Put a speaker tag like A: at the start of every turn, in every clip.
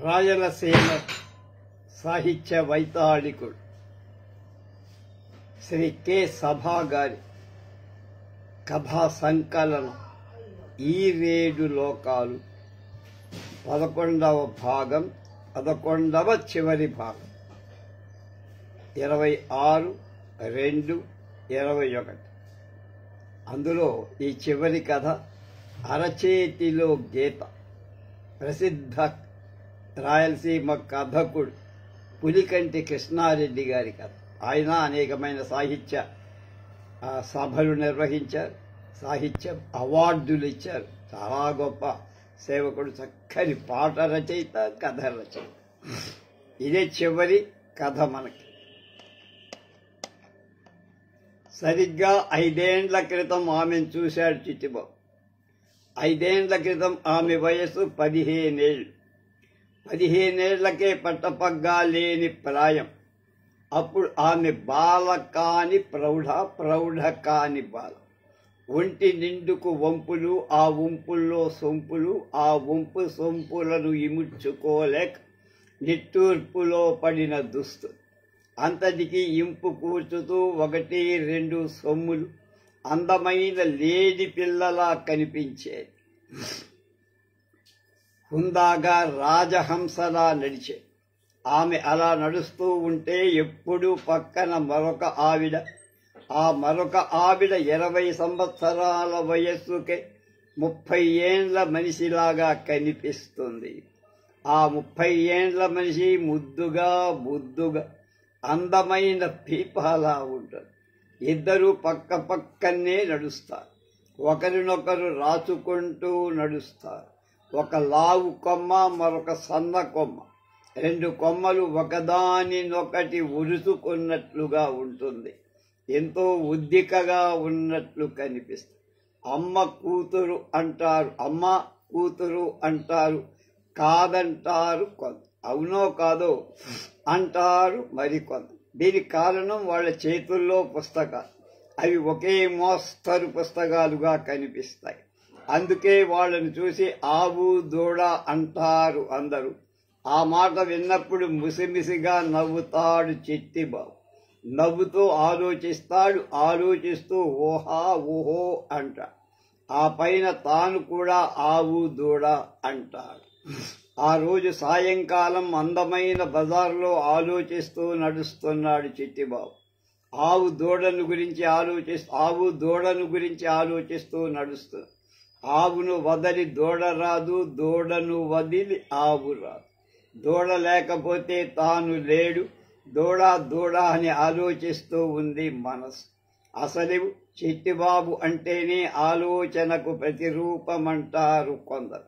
A: రాయలసీమ సాహిత్య వైతాళికుడు శ్రీ కె సభా గారి కథా సంకలనం ఈరేడు లోకాలు 11వ భాగం 11వ చివరి భాగం 26/2/21. అందులో ఈ చివరి కథ అరచేతిలో గీత. ప్రసిద్ధ రాయలసీమ కథకుడు పులికంటి కృష్ణారెడ్డి గారి కథ. ఆయన అనేకమైన సాహిత్య సభలు నిర్వహించారు, సాహిత్య అవార్డులు ఇచ్చారు. చాలా గొప్ప సేవకుడు, చక్కని పాట రచయిత, కథ రచయిత. ఇదే చివరి కథ మనకి. సరిగ్గా 5 ఏళ్ల క్రితం ఆమెను చూశాడు చిట్టిబాబు. 5 ఏళ్ల క్రితం ఆమె వయసు 15 ఏళ్ళు. 15 ఏళ్లకే పట్టపగ్గా లేని ప్రాయం. అప్పుడు ఆమె బాల కాని ప్రౌఢ, ప్రౌఢ కాని బాల. ఒంటి నిండుకు వంపులు, ఆ వంపుల్లో సొంపులు, ఆ వంపు సొంపులను ఇముడ్చుకోలేక నిట్టూర్పులో పడిన దుస్తు. అంతటికి ఇంపు కూర్చుతూ 1-2 సొమ్ములు అందమైన లేడి పిల్లలా కనిపించేది. హుందాగా రాజహంసలా నడిచే ఆమె అలా నడుస్తూ ఉంటే ఎప్పుడూ పక్కన మరొక ఆవిడ, ఆ మరొక ఆవిడ 20 సంవత్సరాల వయస్సుకే 30 ఏండ్ల మనిషిలాగా కనిపిస్తుంది. ఆ 30 ఏండ్ల మనిషి ముద్దుగా బుద్దుగా అందమైన పీపాలా ఉంటుంది. ఇద్దరూ పక్క పక్కనే నడుస్తారు, ఒకరినొకరు రాచుకుంటూ నడుస్తారు. ఒక లావు కొమ్మ, మరొక సన్న కొమ్మ. 2 కొమ్మలు ఒకదానినొకటి ఉరుసుకున్నట్లుగా ఉంటుంది. ఎంతో ఉద్దికగా ఉన్నట్లు కనిపిస్తుంది. అమ్మ కూతురు అంటారు, అమ్మ కూతురు అంటారు, కాదంటారు కొంత, అవునో కాదో అంటారు మరికొంత. దీనికి కారణం వాళ్ళ చేతుల్లో పుస్తకాలు. అవి ఒకే మోస్తరు పుస్తకాలుగా కనిపిస్తాయి. అందుకే వాళ్ళని చూసి ఆవు దూడ అంటారు అందరూ. ఆ మాట విన్నప్పుడు ముసిమిసిగా నవ్వుతాడు చిట్టిబాబు. నవ్వుతూ ఆలోచిస్తాడు, ఆలోచిస్తూ ఓహా ఓహో అంటాడు. ఆ పైన తాను కూడా ఆవు దూడ అంటాడు. ఆ రోజు సాయంకాలం అందమైన బజార్లో ఆలోచిస్తూ నడుస్తున్నాడు చిట్టిబాబు. ఆవు దూడను గురించి ఆలోచిస్తూ నడుస్తున్నాడు. ఆవును వదలి దూడ రాదు, దూడను వదిలి ఆవు రాదు. దూడ లేకపోతే తాను లేడు. దూడ దూడ అని ఆలోచిస్తూ ఉంది మనసు. అసలు చిట్టిబాబు అంటేనే ఆలోచనకు ప్రతిరూపమంటారు కొందరు.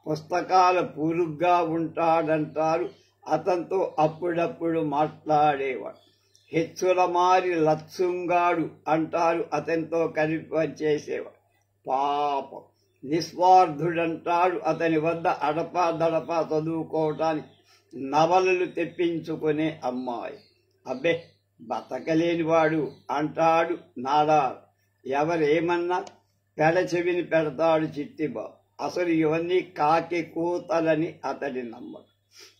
A: పుస్తకాల పురుగ్గా ఉంటాడంటారు. అతనితో అప్పుడప్పుడు మాట్లాడేవాడు. హెచ్చులమారి లత్సుంగాడు అంటారు. అతనితో కలిపి పనిచేసేవాడు. పాపం నిస్వార్థుడంటాడు. అతని వద్ద అడపా దడపా చదువుకోవటానికి నవలలు తెప్పించుకునే అమ్మాయి. అబ్బే బతకలేనివాడు అంటాడు నాడారు. ఎవరేమన్నా పెడచెవిని పెడతాడు చిట్టిబాబు. అసలు ఇవన్నీ కాకి కూతలని అతడి నమ్మకం.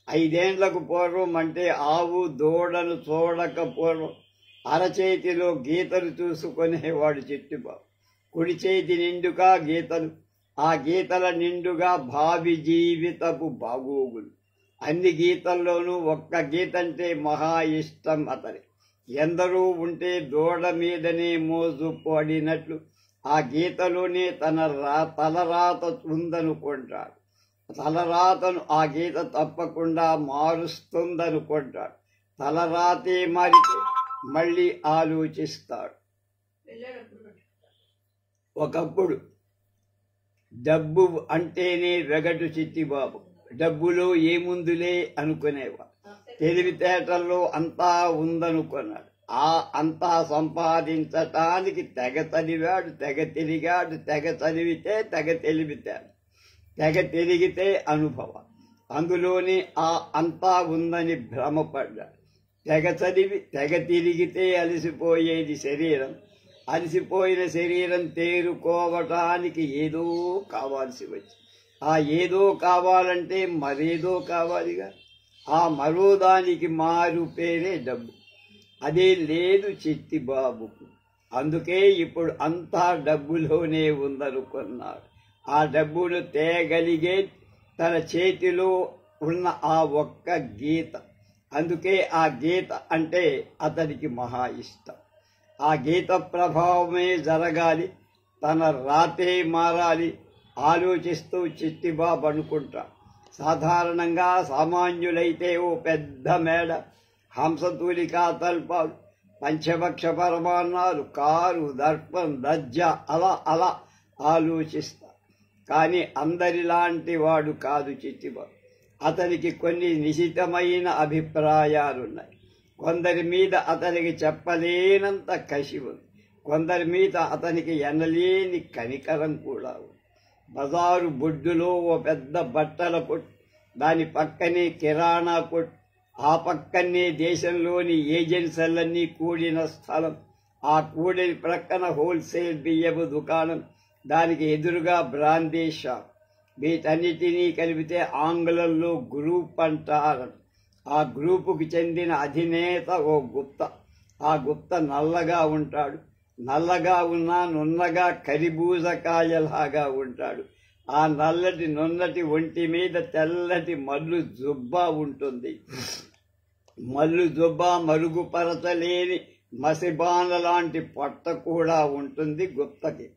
A: 5 ఏండ్లకు పూర్వం అంటే ఆవు దూడను చూడక పూర్వం అరచేతిలో గీతలు చూసుకునేవాడు చిట్టిబాబు. కుడి చేతి నిండుగా గీతలు, ఆ గీతల నిండుగా భావి జీవితపు బాగోగులు. అన్ని గీతల్లోనూ ఒక్క గీతంటే మహా ఇష్టం అతని. ఎందరూ ఉంటే దూడ మీదనే మోజు పడినట్లు ఆ గీతలోనే తలరాత ఉందనుకుంటాడు. తలరాతను ఆ గీత తప్పకుండా మారుస్తుందనుకుంటాడు. తలరాతే మారితే మళ్ళీ ఆలోచిస్తాడు. ఒకప్పుడు డబ్బు అంటేనే వెగటు చిట్టిబాబు. డబ్బులో ఏముందులే అనుకునేవాడు. తెలివితేటల్లో అంతా ఉందనుకున్నాడు. ఆ అంతా సంపాదించటానికి తెగ చదివాడు, తెగ తిరిగాడు. తెగ చదివితే తెగ తెలివితేడు, తెగ తిరిగితే అనుభవం. అందులోనే ఆ అంతా ఉందని భ్రమపడ్డాడు. తెగ చదివి తెగ తిరిగితే అలసిపోయేది శరీరం. అలసిపోయిన శరీరం తేరుకోవటానికి ఏదో కావాల్సి వచ్చి ఆ ఏదో కావాలంటే మరేదో కావాలిగా. ఆ మరో దానికి మారు పేరే డబ్బు. అదే లేదు చిట్టిబాబుకు. అందుకే ఇప్పుడు అంతా డబ్బులోనే ఉందనుకున్నాడు. ఆ డబ్బును తేగలిగే తన చేతిలో ఉన్న ఆ ఒక్క గీత. అందుకే ఆ గీత అంటే అతనికి మహా ఇష్టం. ఆ గీత ప్రభావమే జరగాలి, తన రాతే మారాలి ఆలోచిస్తూ చిట్టిబాబు అనుకుంటా. సాధారణంగా సామాన్యులైతే ఓ పెద్ద మేడ, హంసతూలికా తల్పాలు, పంచభక్ష పరమాన్నాలు, కారు, దర్పం, దజ్జ అలా అలా ఆలోచిస్తా. కానీ అందరిలాంటి వాడు కాదు చిట్టిబాబు. అతనికి కొన్ని నిశితమైన అభిప్రాయాలున్నాయి. కొందరి మీద అతనికి చెప్పలేనంత కసి ఉంది. కొందరి మీద అతనికి ఎనలేని కనికరం కూడా ఉంది. బజారు బొడ్డులో ఓ పెద్ద బట్టల కొట్టు, దాని పక్కనే కిరాణా కొట్టు, ఆ పక్కనే దేశంలోని ఏజెన్సీలన్నీ కూడిన స్థలం, ఆ కూడిన ప్రక్కన హోల్సేల్ బియ్యపు దుకాణం, దానికి ఎదురుగా బ్రాందీ షాప్. వీటన్నిటినీ కలిపితే ఆంగ్లంలో గ్రూప్ అంటారు. ఆ గ్రూపుకి చెందిన అధినేత ఓ గుప్త. ఆ గుప్త నల్లగా ఉంటాడు. నల్లగా ఉన్నా నున్నగా కరిబూజకాయలాగా ఉంటాడు. ఆ నల్లటి నున్నటి ఒంటి మీద తెల్లటి మల్లు జుబ్బా ఉంటుంది. మల్లు జుబ్బా మరుగుపరచలేని మసిబాన లాంటి పొట్ట కూడా ఉంటుంది గుప్తకి.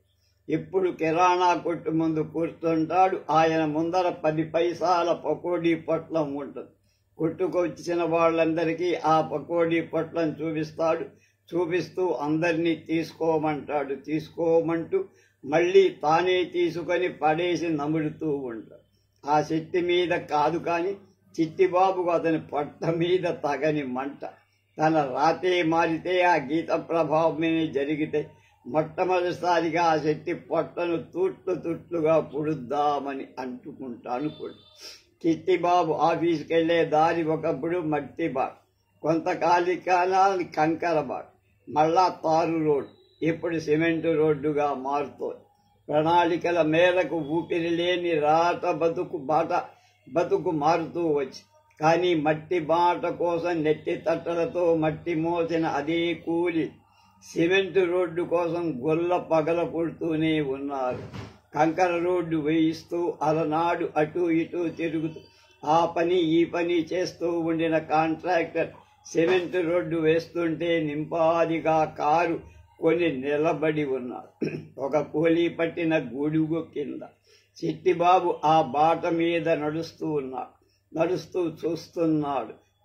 A: ఇప్పుడు కిరాణా కొట్టు ముందు కూర్చుంటాడు. ఆయన ముందర 10 పైసాల పకోడీ పొట్లం ఉంటుంది. కొట్టుకొచ్చిన వాళ్ళందరికీ ఆ పకోడీ పొట్లం చూపిస్తాడు. చూపిస్తూ అందరినీ తీసుకోమంటాడు. తీసుకోమంటూ మళ్ళీ తానే తీసుకొని పడేసి నములుతూ ఉంటాడు. ఆ చెట్టు మీద కాదు కానీ చిట్టిబాబుకు అతని పొట్ట మీద తగని మంట. తన రాతే మారితే ఆ గీత ప్రభావమే జరిగితే మొట్టమొదటిసారిగా ఆ చెట్టు పొట్టను తుట్లుగా పుడుద్దామని అనుకుంటాను. చిట్టిబాబు ఆఫీస్కి వెళ్లే దారి ఒకప్పుడు మట్టి బాట, కొంతకాలికాలానికి కంకర బాట, మళ్ళా తారు రోడ్డు, ఇప్పుడు సిమెంటు రోడ్డుగా మారుతోంది. ప్రణాళికల మేరకు ఊపిరి లేని రాట బతుకు మారుతూ వచ్చి, కానీ మట్టి బాట కోసం నెట్టి తట్టలతో మట్టి మోసిన అదే కూలి సిమెంటు రోడ్డు కోసం గొల్ల పగల కొడుతూనే ఉన్నారు. కంకర రోడ్డు వేయిస్తూ అలనాడు అటు ఇటు తిరుగుతూ ఆ పని ఈ పని చేస్తూ ఉండిన కాంట్రాక్టర్ సిమెంటు రోడ్డు వేస్తుంటే నింపాదిగా కారు కొని నిలబడి ఉన్నారు. ఒక కూలీ పట్టిన గొడుగు కింద చిట్టిబాబు ఆ బాట మీద నడుస్తూ ఉన్నాడు. నడుస్తూ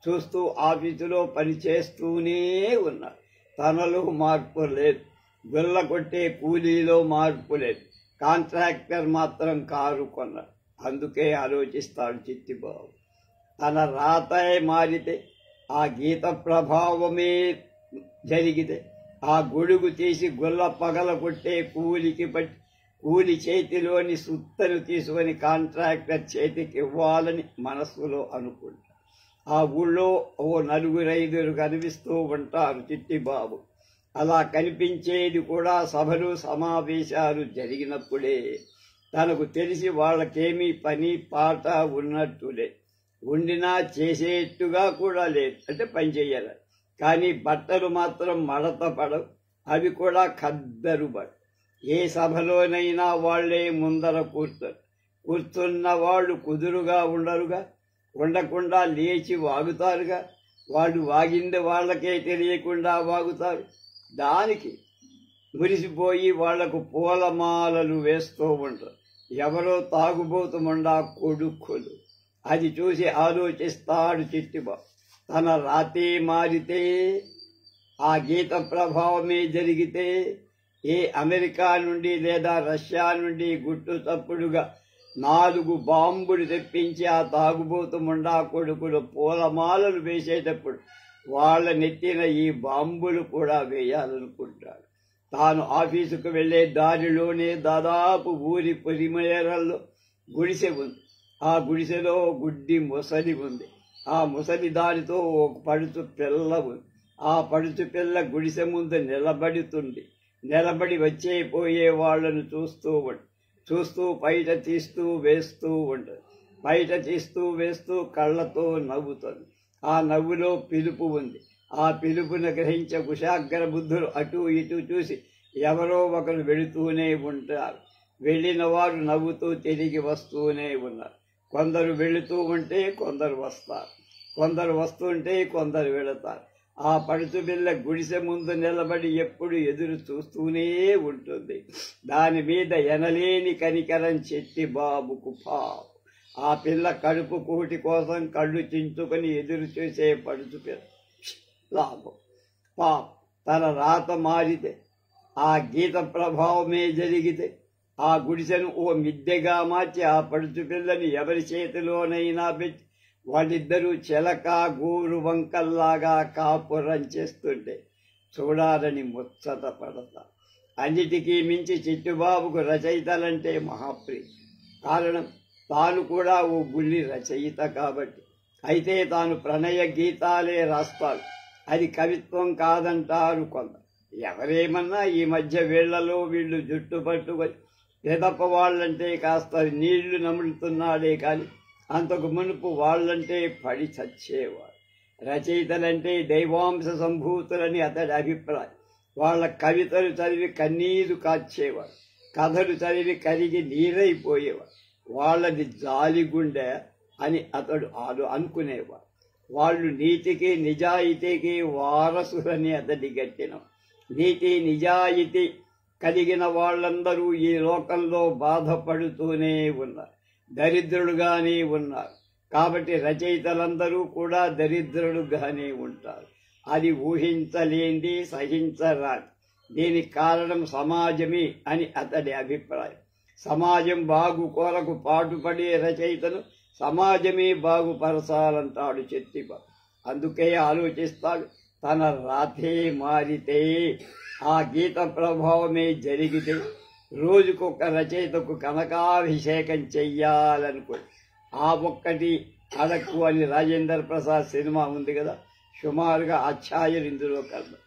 A: చూస్తూ ఆఫీసులో పని చేస్తూనే ఉన్నాడు. తనలో మార్పు లేదు. గుల్ల కొట్టే కూలీలో మార్పు లేదు. కాంట్రాక్టర్ మాత్రం కారు కొన్నాడు. అందుకే ఆలోచిస్తాడు చిట్టిబాబు. తన రాతే మారితే, ఆ గీత ప్రభావమే జరిగితే, ఆ గొడుగు తీసి గుల్ల పగల కొట్టే కూలికి పట్టి కూలి చేతిలోని సుత్తను తీసుకొని కాంట్రాక్టర్ చేతికి ఇవ్వాలని మనస్సులో అనుకుంటాడు. ఆ ఊళ్ళో ఓ 4-5 కనిపిస్తూ ఉంటారు చిట్టిబాబు. అలా కనిపించేది కూడా సభలు సమావేశాలు జరిగినప్పుడే. తనకు తెలిసి వాళ్ళకేమీ పని పాట ఉన్నట్టులే, ఉండినా చేసేట్టుగా కూడా లేదు. అంటే పని చెయ్యాలి, కానీ బట్టలు మాత్రం మడత పడవు. అవి కూడా ఖద్దరు బట్ట. ఏ సభలోనైనా వాళ్లే ముందర కూర్చున్న వాళ్ళు కుదురుగా ఉండరుగా, ఉండకుండా లేచి వాగుతారుగా. వాళ్ళు వాగింది వాళ్ళకే తెలియకుండా వాగుతారు. దానికి మురిసిపోయి వాళ్లకు పూలమాలలు వేస్తూ ఉంటారు. ఎవరో తాగుబోతుమండా కొడుకులు. అది చూసి ఆలోచిస్తాడు చిట్టిబాబు. తన రాతే మారితే, ఆ గీత ప్రభావమే జరిగితే, ఏ అమెరికా నుండి లేదా రష్యా నుండి గుట్టు చప్పుడుగా 4 బాంబులు తెప్పించి ఆ తాగుబోతు ముండా కొడుకులు పూలమాలలు వేసేటప్పుడు వాళ్ళ నెత్తిన ఈ బాంబులు కూడా వేయాలనుకుంటాడు. తాను ఆఫీసుకు వెళ్లే దారిలోనే దాదాపు ఊరి పొలిమేరల్లో గుడిసె ఉంది. ఆ గుడిసెలో గుడ్డి ముసలి ఉంది. ఆ ముసలి దారితో ఒక పడుచు పిల్ల ఉంది. ఆ పడుచు పిల్ల గుడిసె ముందు నిలబడి వచ్చే పోయే వాళ్లను చూస్తూ ఉంది. చూస్తూ బయట తీస్తూ వేస్తూ ఉంటుంది. బయట తీస్తూ వేస్తూ కళ్ళతో నవ్వుతుంది. ఆ నవ్వులో పిలుపు ఉంది. ఆ పిలుపును గ్రహించే కుశాగ్ర బుద్ధులు అటు ఇటు చూసి ఎవరో ఒకరు వెళుతూనే ఉంటారు. వెళ్ళిన వారు నవ్వుతూ తిరిగి వస్తూనే ఉన్నారు. కొందరు వెళుతూ ఉంటే కొందరు వస్తారు, కొందరు వస్తుంటే కొందరు వెళతారు. ఆ పడుచు బిళ్ళ గుడిసె ముందు నిలబడి ఎప్పుడు ఎదురు చూస్తూనే ఉంటుంది. దాని మీద ఎనలేని కనికరం చెట్టి బాబుకు పాపం. ఆ పిల్ల కడుపు కూటి కోసం కళ్ళు చించుకొని ఎదురు చూసే పడుచు పిల్ల లాభం. పాపం తన రాత మారితే, ఆ గీత ప్రభావమే జరిగితే, ఆ గుడిసెను ఓ మిద్దెగా మార్చి ఆ పడుచు పిల్లని ఎవరి చేతిలోనైనా పెట్టి వాళ్ళిద్దరూ చెలక గూరు వంకల్లాగా కాపురం చేస్తుంటే చూడాలని ముచ్చట పడతా. అన్నిటికీ మించి చిట్టుబాబుకు రచయితలంటే మహాప్రియ. కారణం తాను కూడా ఓ బుల్లి రచయిత కాబట్టి. అయితే తాను ప్రణయ గీతాలే రాస్తాడు. అది కవిత్వం కాదంటారు కొందరు. ఎవరేమన్నా ఈ మధ్య వీళ్లలో వీళ్ళు జుట్టు పట్టుకొని పెదప్ప వాళ్ళంటే కాస్త నీళ్లు నములుతున్నాడే కాని అంతకు మునుపు వాళ్ళంటే పడి చచ్చేవాడు. రచయితలంటే దైవాంశ సంభూతులని అతడి అభిప్రాయం. వాళ్ళ కవితలు చదివి కన్నీరు కాచేవాడు, కథలు చదివి కరిగి నీరైపోయేవాడు. వాళ్ళది జాలిగుండె అని అతడు అనుకునేవాడు. వాళ్ళు నీతికి నిజాయితీకి వారసులని అతడి గట్టిన. నీతి నిజాయితీ కలిగిన వాళ్ళందరూ ఈ లోకంలో బాధపడుతూనే ఉన్నారు, దరిద్రులుగానే ఉన్నారు. కాబట్టి రచయితలందరూ కూడా దరిద్రులుగానే ఉంటారు. అది ఊహించలేంది, సహించరాదు. దీనికి కారణం సమాజమే అని అతడి అభిప్రాయం. సమాజం బాగు కొరకు పాటుపడే రచయితను సమాజమే బాగుపరచాలంటాడు చెట్టిబాబు. అందుకే ఆలోచిస్తాడు, తన రాతే మారితే, ఆ గీత ప్రభావమే జరిగితే రోజుకొక రచయితకు కనకాభిషేకం చెయ్యాలనుకోండి. ఆ ఒక్కటి అడక్కు అని రాజేంద్ర ప్రసాద్ సినిమా ఉంది కదా, సుమారుగా అధ్యాయులు ఇందులో కలదు.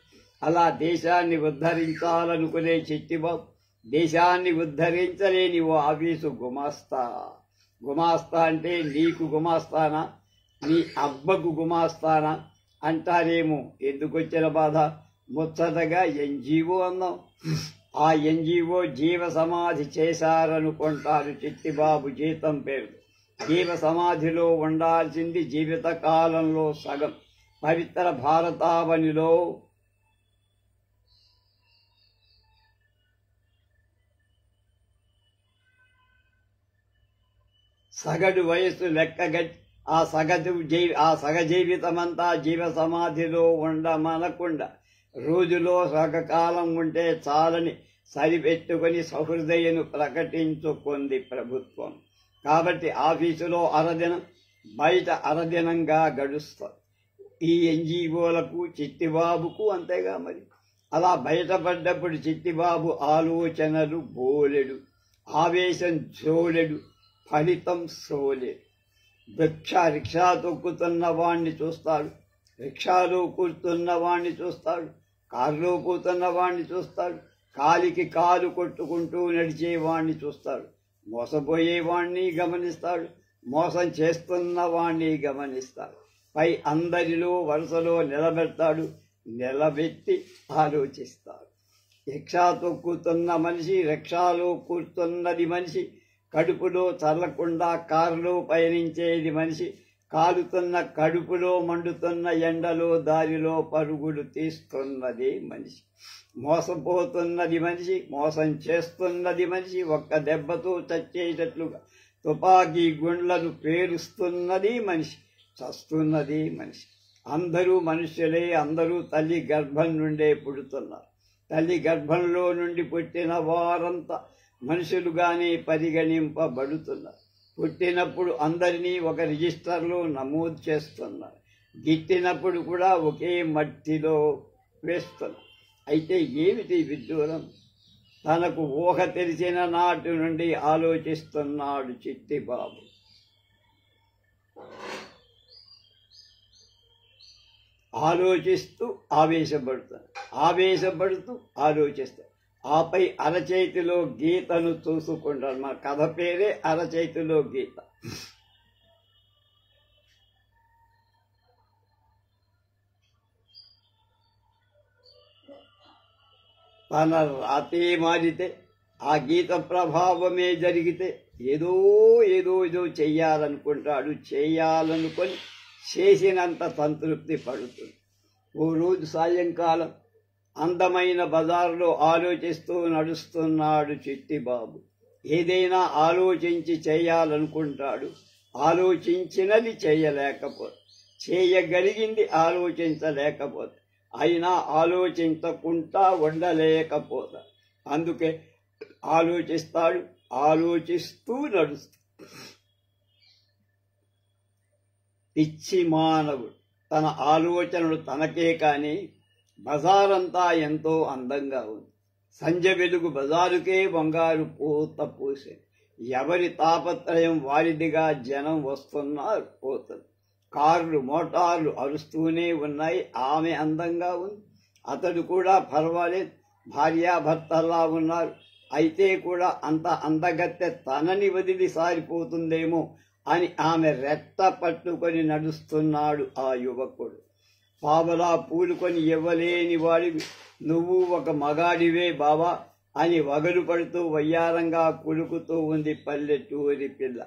A: అలా దేశాన్ని ఉద్ధరించాలనుకునే చిట్టిబాబు దేశాన్ని ఉద్ధరించలేని ఓ ఆఫీసు గుమాస్తా. గుమాస్తా అంటే నీకు గుమాస్తానా, నీ అబ్బకు గుమాస్తానా అంటారేమో. ఎందుకొచ్చిన బాధ? ముచ్చటగా ఎన్జీఓ అన్నాం. ఆ ఎన్జీఓ జీవ సమాధి చేశారనుకుంటారు చిట్టిబాబు జీతం పేరు. జీవ సమాధిలో ఉండాల్సింది జీవిత కాలంలో సగం. పవిత్ర భారతావనిలో సగటు వయస్సు లెక్కగట్టి ఆ సగ జీవితమంతా జీవ సమాధిలో ఉండమనకుండా రోజులో సగకాలం ఉంటే చాలని సరిపెట్టుకుని సహృదయను ప్రకటించుకుంది ప్రభుత్వం. కాబట్టి ఆఫీసులో అరదినం, బయట అరదినంగా గడుస్తారు. ఈ ఎన్జీఓలకు చిట్టిబాబుకు అంతేగా మరి. అలా బయటపడ్డప్పుడు చిట్టిబాబు ఆలోచనలు బోలెడు, ఆవేశం జోలెడు, ఫలితం సోలెడు. రిక్షా తొక్కుతున్న వాణ్ణి చూస్తాడు, రిక్షాలో కూర్చున్న వాణ్ణి చూస్తాడు, కారులో కూతున్న వాణ్ణి చూస్తాడు, కాలికి కాలు కొట్టుకుంటూ నడిచేవాణ్ణి చూస్తాడు. మోసపోయేవాణ్ణి గమనిస్తాడు, మోసం చేస్తున్న వాణ్ణి గమనిస్తాడు. పై అందరిలో వరుసలో నిలబెడతాడు, నిలబెట్టి ఆలోచిస్తాడు. రిక్షా తొక్కుతున్న మనిషి, రిక్షాలో కూర్చున్నది మనిషి, కడుపులో చల్లకుండా కారులో పయనించేది మనిషి, కాలుతున్న కడుపులో మండుతున్న ఎండలో దారిలో పరుగులు తీస్తున్నది మనిషి. మోసపోతున్నది మనిషి, మోసం చేస్తున్నది మనిషి, ఒక్క దెబ్బతో చచ్చేటట్లుగా తుపాకీ గుండ్లను పేరుస్తున్నది మనిషి, చస్తున్నది మనిషి. అందరూ మనుష్యులే, అందరూ తల్లి గర్భం నుండే పుడుతున్నారు. తల్లి గర్భంలో నుండి పుట్టిన వారంతా మనుషులుగానే పరిగణింపబడుతున్నారు. పుట్టినప్పుడు అందరినీ ఒక రిజిస్టర్లో నమోదు చేస్తున్నారు, గిట్టినప్పుడు కూడా ఒకే మట్టిలో వేస్తున్నారు. అయితే ఏమిటి విడ్డూరం? తనకు ఊహ తెలిసిన నాటి నుండి ఆలోచిస్తున్నాడు చిట్టిబాబు. ఆలోచిస్తూ ఆవేశపడుతూ ఆలోచిస్తాడు. ఆపై అరచేతిలో గీతను చూసుకుంటాడు. మన కథ పేరే అరచేతిలో గీత. తన రాతే మారితే, ఆ గీత ప్రభావమే జరిగితే ఏదో ఏదో ఏదో చెయ్యాలనుకుంటాడు. చేయాలనుకొని చేసినంత సంతృప్తి పడుతుంది. ఓ రోజు సాయంకాలం అందమైన బజారులో ఆలోచిస్తూ నడుస్తున్నాడు చిట్టిబాబు. ఏదైనా ఆలోచించి చేయాలనుకుంటాడు. ఆలోచించినది చేయలేకపోతే, చేయగలిగింది ఆలోచించలేకపోతే, అయినా ఆలోచించకుండా ఉండలేకపోతా. అందుకే ఆలోచిస్తాడు, ఆలోచిస్తూ నడుస్తాడు. పిచ్చి మానవుడు తన ఆలోచనలు తనకే కాని బజారంతా ఎంతో అందంగా ఉంది. సంజ వెలుగు బజారుకే బంగారు పూత పూసే. ఎవరి తాపత్రయం వారిదిగా జనం వస్తున్నారు, పోతుంది. కార్లు మోటార్లు అరుస్తూనే ఉన్నాయి. ఆమె అందంగా ఉంది, అతడు కూడా పర్వాలేదు, భార్యాభర్తలా ఉన్నారు. అయితే కూడా అంత అందగత్తె తనని వదిలి సారిపోతుందేమో అని ఆమె రెట్ట పట్టుకొని నడుస్తున్నాడు ఆ యువకుడు. పావలా పూలుకొని ఇవ్వలేని వాడివి నువ్వు ఒక మగాడివే బావా అని వగలు పడుతూ వయ్యారంగా కులుకుతూ ఉంది పల్లెటూరి పిల్ల.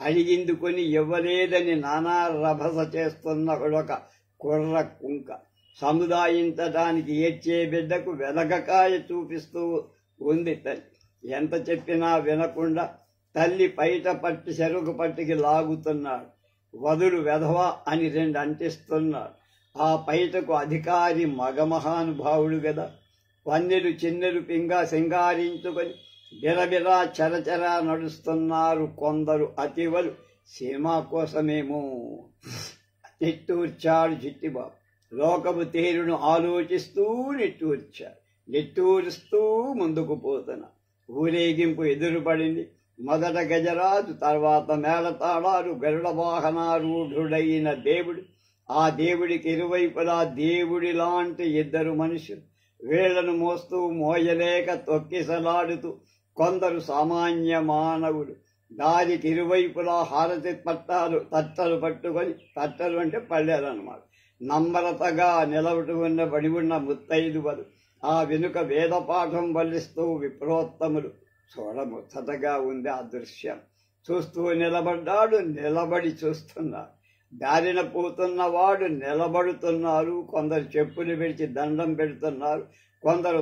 A: అడిగిందుకొని ఇవ్వలేదని నానా రభస చేస్తున్న ఒక కుర్ర కుంక. సముదాయించడానికి ఏడ్చే బిడ్డకు వెలగకాయ చూపిస్తూ ఉంది తల్లి. ఎంత చెప్పినా వినకుండా తల్లి పైట పట్టి చెరుకు పట్టికి లాగుతున్నాడు. వదులు వెధవా అని రెండు అంటిస్తున్నాడు. ఆ పైటకు అధికారి మగమహానుభావుడు గదా. వన్నెలు చిన్నెలు పింగా సింగారించుకొని బిరబిరా చరచరా నడుస్తున్నారు కొందరు అతివలు. సినిమా కోసమేమో. నిట్టూర్చాడు చిట్టిబాబు. లోకము తీరును ఆలోచిస్తూ నిట్టూర్చాడు. నిట్టూరుస్తూ ముందుకు పోతున్నా. ఊరేగింపు ఎదురుపడింది. మొదట గజరాజు, తర్వాత మేళతాళాలు, గరుడ వాహనారూఢుడైన దేవుడు. ఆ దేవుడికి ఇరువైపులా దేవుడి లాంటి ఇద్దరు మనుషులు. వేళ్లను మోస్తూ మోయలేక తొక్కిసలాడుతూ కొందరు సామాన్య మానవులు. దారికి ఇరువైపులా హారతి తట్టలు పట్టుకొని, తట్టలు అంటే పళ్ళేరన్నమాట, నమ్రతగా నిలబడి ఉన్న బడి ఉన్న ముత్తైదువలు. ఆ వెనుక వేదపాఠం వల్లిస్తూ విప్రోత్తములు. చూడముచ్చటగా ఉంది ఆ దృశ్యం. చూస్తూ నిలబడ్డాడు, నిలబడి చూస్తున్నాడు. దారిన పోతున్నవాడు నిలబడుతున్నారు. కొందరు చెప్పులు విడిచి దండం పెడుతున్నారు. కొందరు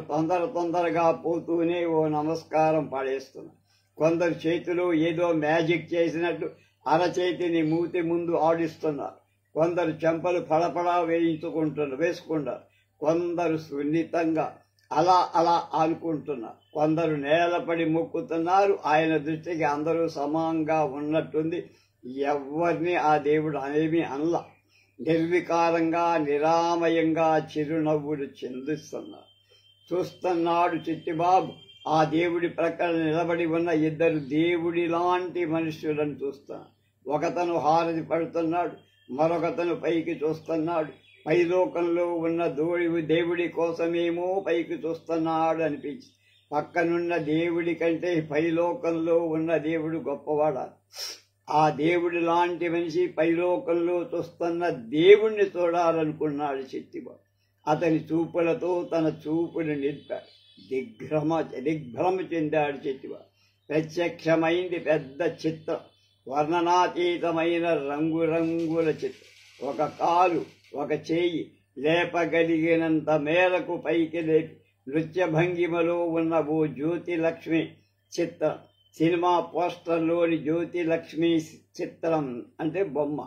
A: తొందరగా పోతూనే ఓ నమస్కారం పడేస్తున్నారు. కొందరు చేతిలో ఏదో మ్యాజిక్ చేసినట్టు అరచేతిని మూతి ముందు ఆడిస్తున్నారు. కొందరు చెంపలు ఫళఫళా వేసుకుంటారు. కొందరు సున్నితంగా అలా అలా ఆనుకుంటున్నారు. కొందరు నేలపడి మొక్కుతున్నారు. ఆయన దృష్టికి అందరూ సమానంగా ఉన్నట్టుంది. ఎవరిని ఆ దేవుడు అనేమి అనలా. నిర్వికారంగా నిరామయంగా చిరునవ్వులు చిందిస్తున్నారు. చూస్తున్నాడు చిట్టిబాబు. ఆ దేవుడి ప్రక్కన నిలబడి ఉన్న ఇద్దరు దేవుడి లాంటి మనుషులను చూస్తున్నాడు. ఒకతను హారతి పడుతున్నాడు, మరొకతను పైకి చూస్తున్నాడు. పైలోకంలో ఉన్న దేవుడి కోసమేమో పైకి చూస్తున్నాడు అనిపించి, పక్కనున్న దేవుడి కంటే పైలోకంలో ఉన్న దేవుడు గొప్పవాడా? ఆ దేవుడి లాంటి మనిషి పైలోకంలో చూస్తున్న దేవుణ్ణి చూడాలనుకున్నాడు చిట్టిబాబు. అతని చూపులతో తన చూపుని నిలిపాడు. దిగ్భ్రమ చెందాడు చిట్టిబాబు. ప్రత్యక్షమైంది పెద్ద చిత్రం, వర్ణనాతీతమైన రంగురంగుల చిత్రం. ఒక కాలు, ఒక చేయి లేపగలిగినంత మేరకు పైకి లేపి నృత్య భంగిమలో ఉన్న ఓ జ్యోతిలక్ష్మి చిత్రం. సినిమా పోస్టర్లోని జ్యోతిలక్ష్మి చిత్రం అంటే బొమ్మ.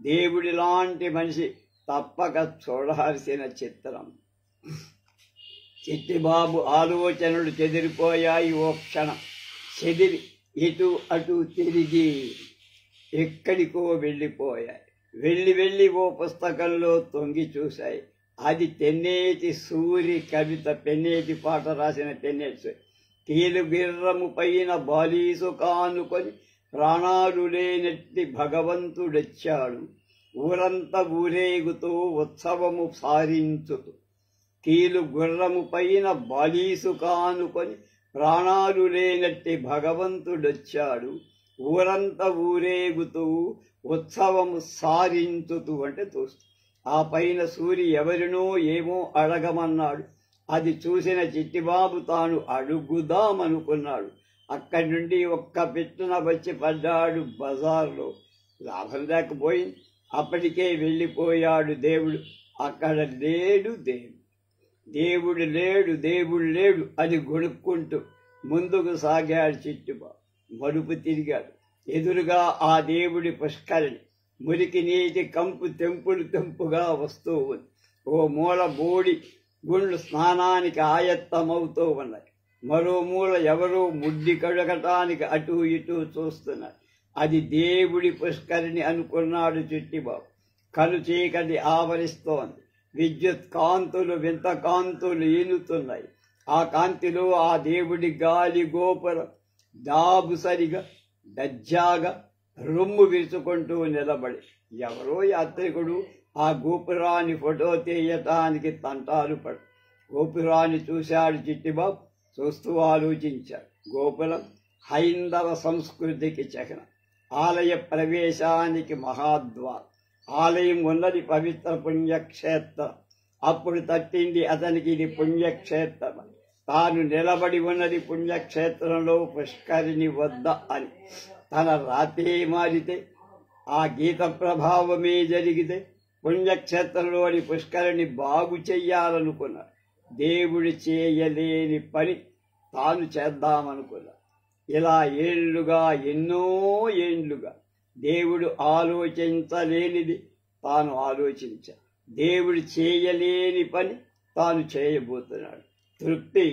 A: దేవుడి లాంటి మనిషి తప్పక చూడాల్సిన చిత్రం. చిట్టిబాబు ఆలోచనలు చెదిరిపోయాయి. ఓ క్షణం చెదిరి ఇటు అటు తిరిగి ఎక్కడికో వెళ్ళిపోయాయి. వెళ్ళి ఓ పుస్తకంలో తొంగి చూశాయి. అది తెన్నేటి సూరి కవిత. పెన్నేటి పాట రాసిన తెన్నేటి సూరి. కీలుగిర్రము పైన బాలీసు కానుకొని ప్రాణాలు లేనట్టి భగవంతుడొచ్చాడు. ఊరంతా ఊరేగుతూ ఉత్సవము సారించుతూ. కీలు గుర్రము పైన బాలీసు కానుకొని ప్రాణాలు లేనట్టి భగవంతుడొచ్చాడు. ఊరంతా ఊరేగుతూ ఉత్సవము సారించుతూ అంటే చూస్తూ ఆ పైన సూరి ఎవరినో ఏమో అడగమన్నాడు. అది చూసిన చిట్టిబాబు తాను అడుగుదామనుకున్నాడు. అక్కడి నుండి ఒక్క పెట్టున వచ్చి పడ్డాడు బజార్లో. లాభం లేకపోయింది. అప్పటికే వెళ్ళిపోయాడు దేవుడు. అక్కడ లేడు దేవుడు దేవుడు లేడు అని గొడుక్కుంటూ ముందుకు సాగాడు చిట్టిబాబు. మరుపు తిరిగాడు. ఎదురుగా ఆ దేవుడి పుష్కరిణి. మురికి నీటి కంపు తెంపుగా వస్తూ ఉంది. ఓ మూల బోడి గుండ్లు స్నానానికి ఆయత్తమవుతూ ఉన్నాయి. మరో మూల ఎవరో ముడ్డి కడగటానికి అటూ ఇటూ చూస్తున్నారు. అది దేవుడి పుష్కరిణి అనుకున్నాడు చిట్టిబాబు. కను చీకటి ఆవరిస్తోంది. విద్యుత్ కాంతులు వింత కాంతులు ఈనుతున్నాయి. ఆ కాంతిలో ఆ దేవుడి గాలి గోపురం దాబుసరిగా దజ్జాగా రొమ్ము విరుచుకుంటూ నిలబడి ఎవరో యాత్రికుడు ఆ గోపురాన్ని ఫోటో తీయటానికి తంటాలు పడు. గోపురాన్ని చూశాడు చిట్టిబాబు. చూస్తూ ఆలోచించాడు. గోపురం హైందవ సంస్కృతికి చిహ్నం. ఆలయ ప్రవేశానికి మహాద్వారం. ఆలయం ఉన్నది పవిత్ర పుణ్యక్షేత్రం. అప్పుడు తట్టింది అతనికి ఇది పుణ్యక్షేత్రం. తాను నిలబడి ఉన్నది పుణ్యక్షేత్రంలో పుష్కరిణి వద్ద అని. తన రాతే మారితే ఆ గీత ప్రభావమే జరిగితే పుణ్యక్షేత్రంలోని పుష్కరిణి బాగు చెయ్యాలనుకున్నాడు. దేవుడు చేయలేని పని తాను చేద్దామనుకున్నాడు. ఇలా ఎన్నో ఏండ్లుగా దేవుడు ఆలోచించలేనిది తాను ఆలోచించాడు. దేవుడు చేయలేని పని తాను చేయబోతున్నాడు. తృప్తి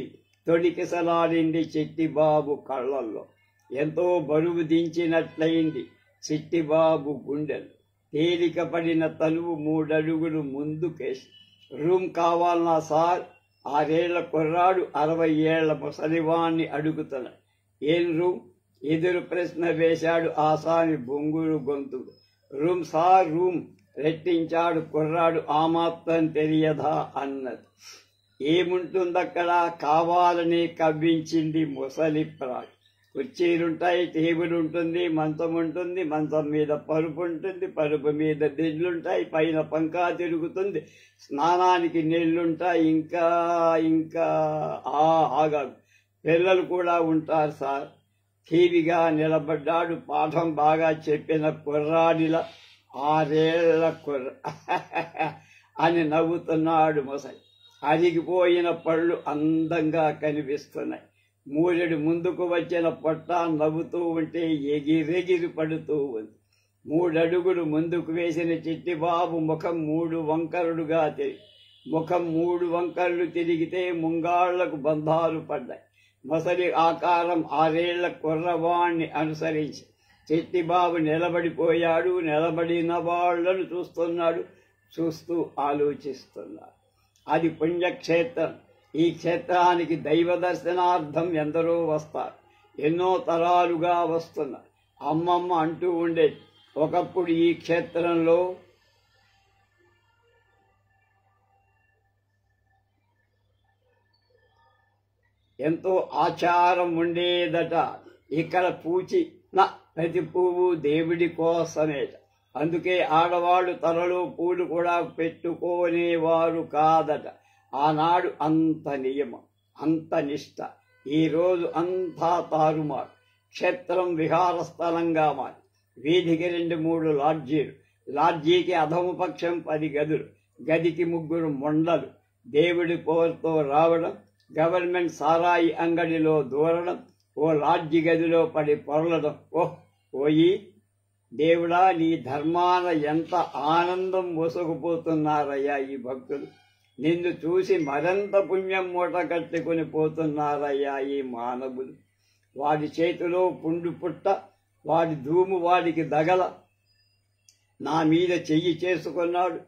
A: తొడికిసలాడింది చిట్టిబాబు కళ్ళల్లో. ఎంతో బరువు దించినట్లయింది చిట్టిబాబు గుండెలు. తేలిక పడిన తనువు 3 అడుగులు ముందుకేసి రూమ్ కావాలన్నా సార్? 6 ఏళ్ల కుర్రాడు 60 ఏళ్ల ముసలివాణ్ణి అడుగుతున్నాడు. ఏం రూమ్? ఎదురు ప్రశ్న వేశాడు ఆసామి బొంగురు గొంతుడు. రూమ్ సార్ రూమ్ రెట్టించాడు కుర్రాడు. ఆ మాత్రం తెలియదా అన్నది. ఏముంటుందక్కడ? కావాలని కవ్వించింది ముసలి ప్రాణి. కుర్చీలుంటాయి, టేబుల్ ఉంటుంది, మంచం ఉంటుంది, మంచం మీద పరుపు ఉంటుంది, పరుపు మీద దిడ్లుంటాయి, పైన పంకా తిరుగుతుంది, స్నానానికి నీళ్లుంటాయి, ఇంకా ఆగాడు. పిల్లలు కూడా ఉంటారు సార్. ఠీవిగా నిలబడ్డాడు పాఠం బాగా చెప్పిన కుర్రాడిలా. 6 ఏళ్ల కుర్ర అని నవ్వుతున్నాడు ముసలి. అరిగిపోయిన పళ్ళు అందంగా కనిపిస్తున్నాయి. మూరెడు ముందుకు వచ్చిన పొట్ట నవ్వుతూ ఉంటే ఎగిరెగిరి పడుతూ ఉంది. 3 అడుగులు ముందుకు వేసిన చిట్టిబాబు ముఖం 3 వంకరుడుగా ముఖం 3 వంకర్లు తిరిగితే ముంగాళ్లకు బంధాలు పడ్డాయి. ముసలి ఆకారం 6 ఏళ్ల కుర్రవాణ్ణి అనుసరించి చిట్టిబాబు నిలబడిపోయాడు. నిలబడిన వాళ్లను చూస్తూ ఆలోచిస్తున్నాడు. అది పుణ్యక్షేత్రం. ఈ క్షేత్రానికి దైవ దర్శనార్థం ఎందరో వస్తారు. ఎన్నో తరాలుగా వస్తున్నారు. అమ్మమ్మ అంటూ ఉండేది, ఒకప్పుడు ఈ క్షేత్రంలో ఎంతో ఆచారం ఉండేదట. ఇక్కడ పూచిన ప్రతి పువ్వు దేవుడి కోసమే. అందుకే ఆడవాళ్లు తలలో పూలు కూడా పెట్టుకోనేవారు కాదట. ఆనాడు అంత నియమం, అంత నిష్ట. ఈరోజు అంతా తారుమారు. క్షేత్రం విహార స్థలంగా మారి వీధికి 2-3 లాడ్జీలు. లాడ్జీకి అధమపక్షం 10 గదులు. గదికి 3 మొండలు. దేవుడి పోరుతో రావడం, గవర్నమెంట్ సారాయి అంగడిలో దూరడం, ఓ లాడ్జి గదిలో పడి పొరలడం. ఓయి దేవుడా, నీ ధర్మాన ఎంత ఆనందం మోసుకుపోతున్నారయ్యా ఈ భక్తులు. నిన్ను చూసి మరింత పుణ్యం మూట కట్టుకుని పోతున్నారయ్యా ఈ మానవులు. వాడి చేతిలో పుండు పుట్ట, వాడి ధూము వాడికి దగల. నా మీద చెయ్యి చేసుకున్నాడు.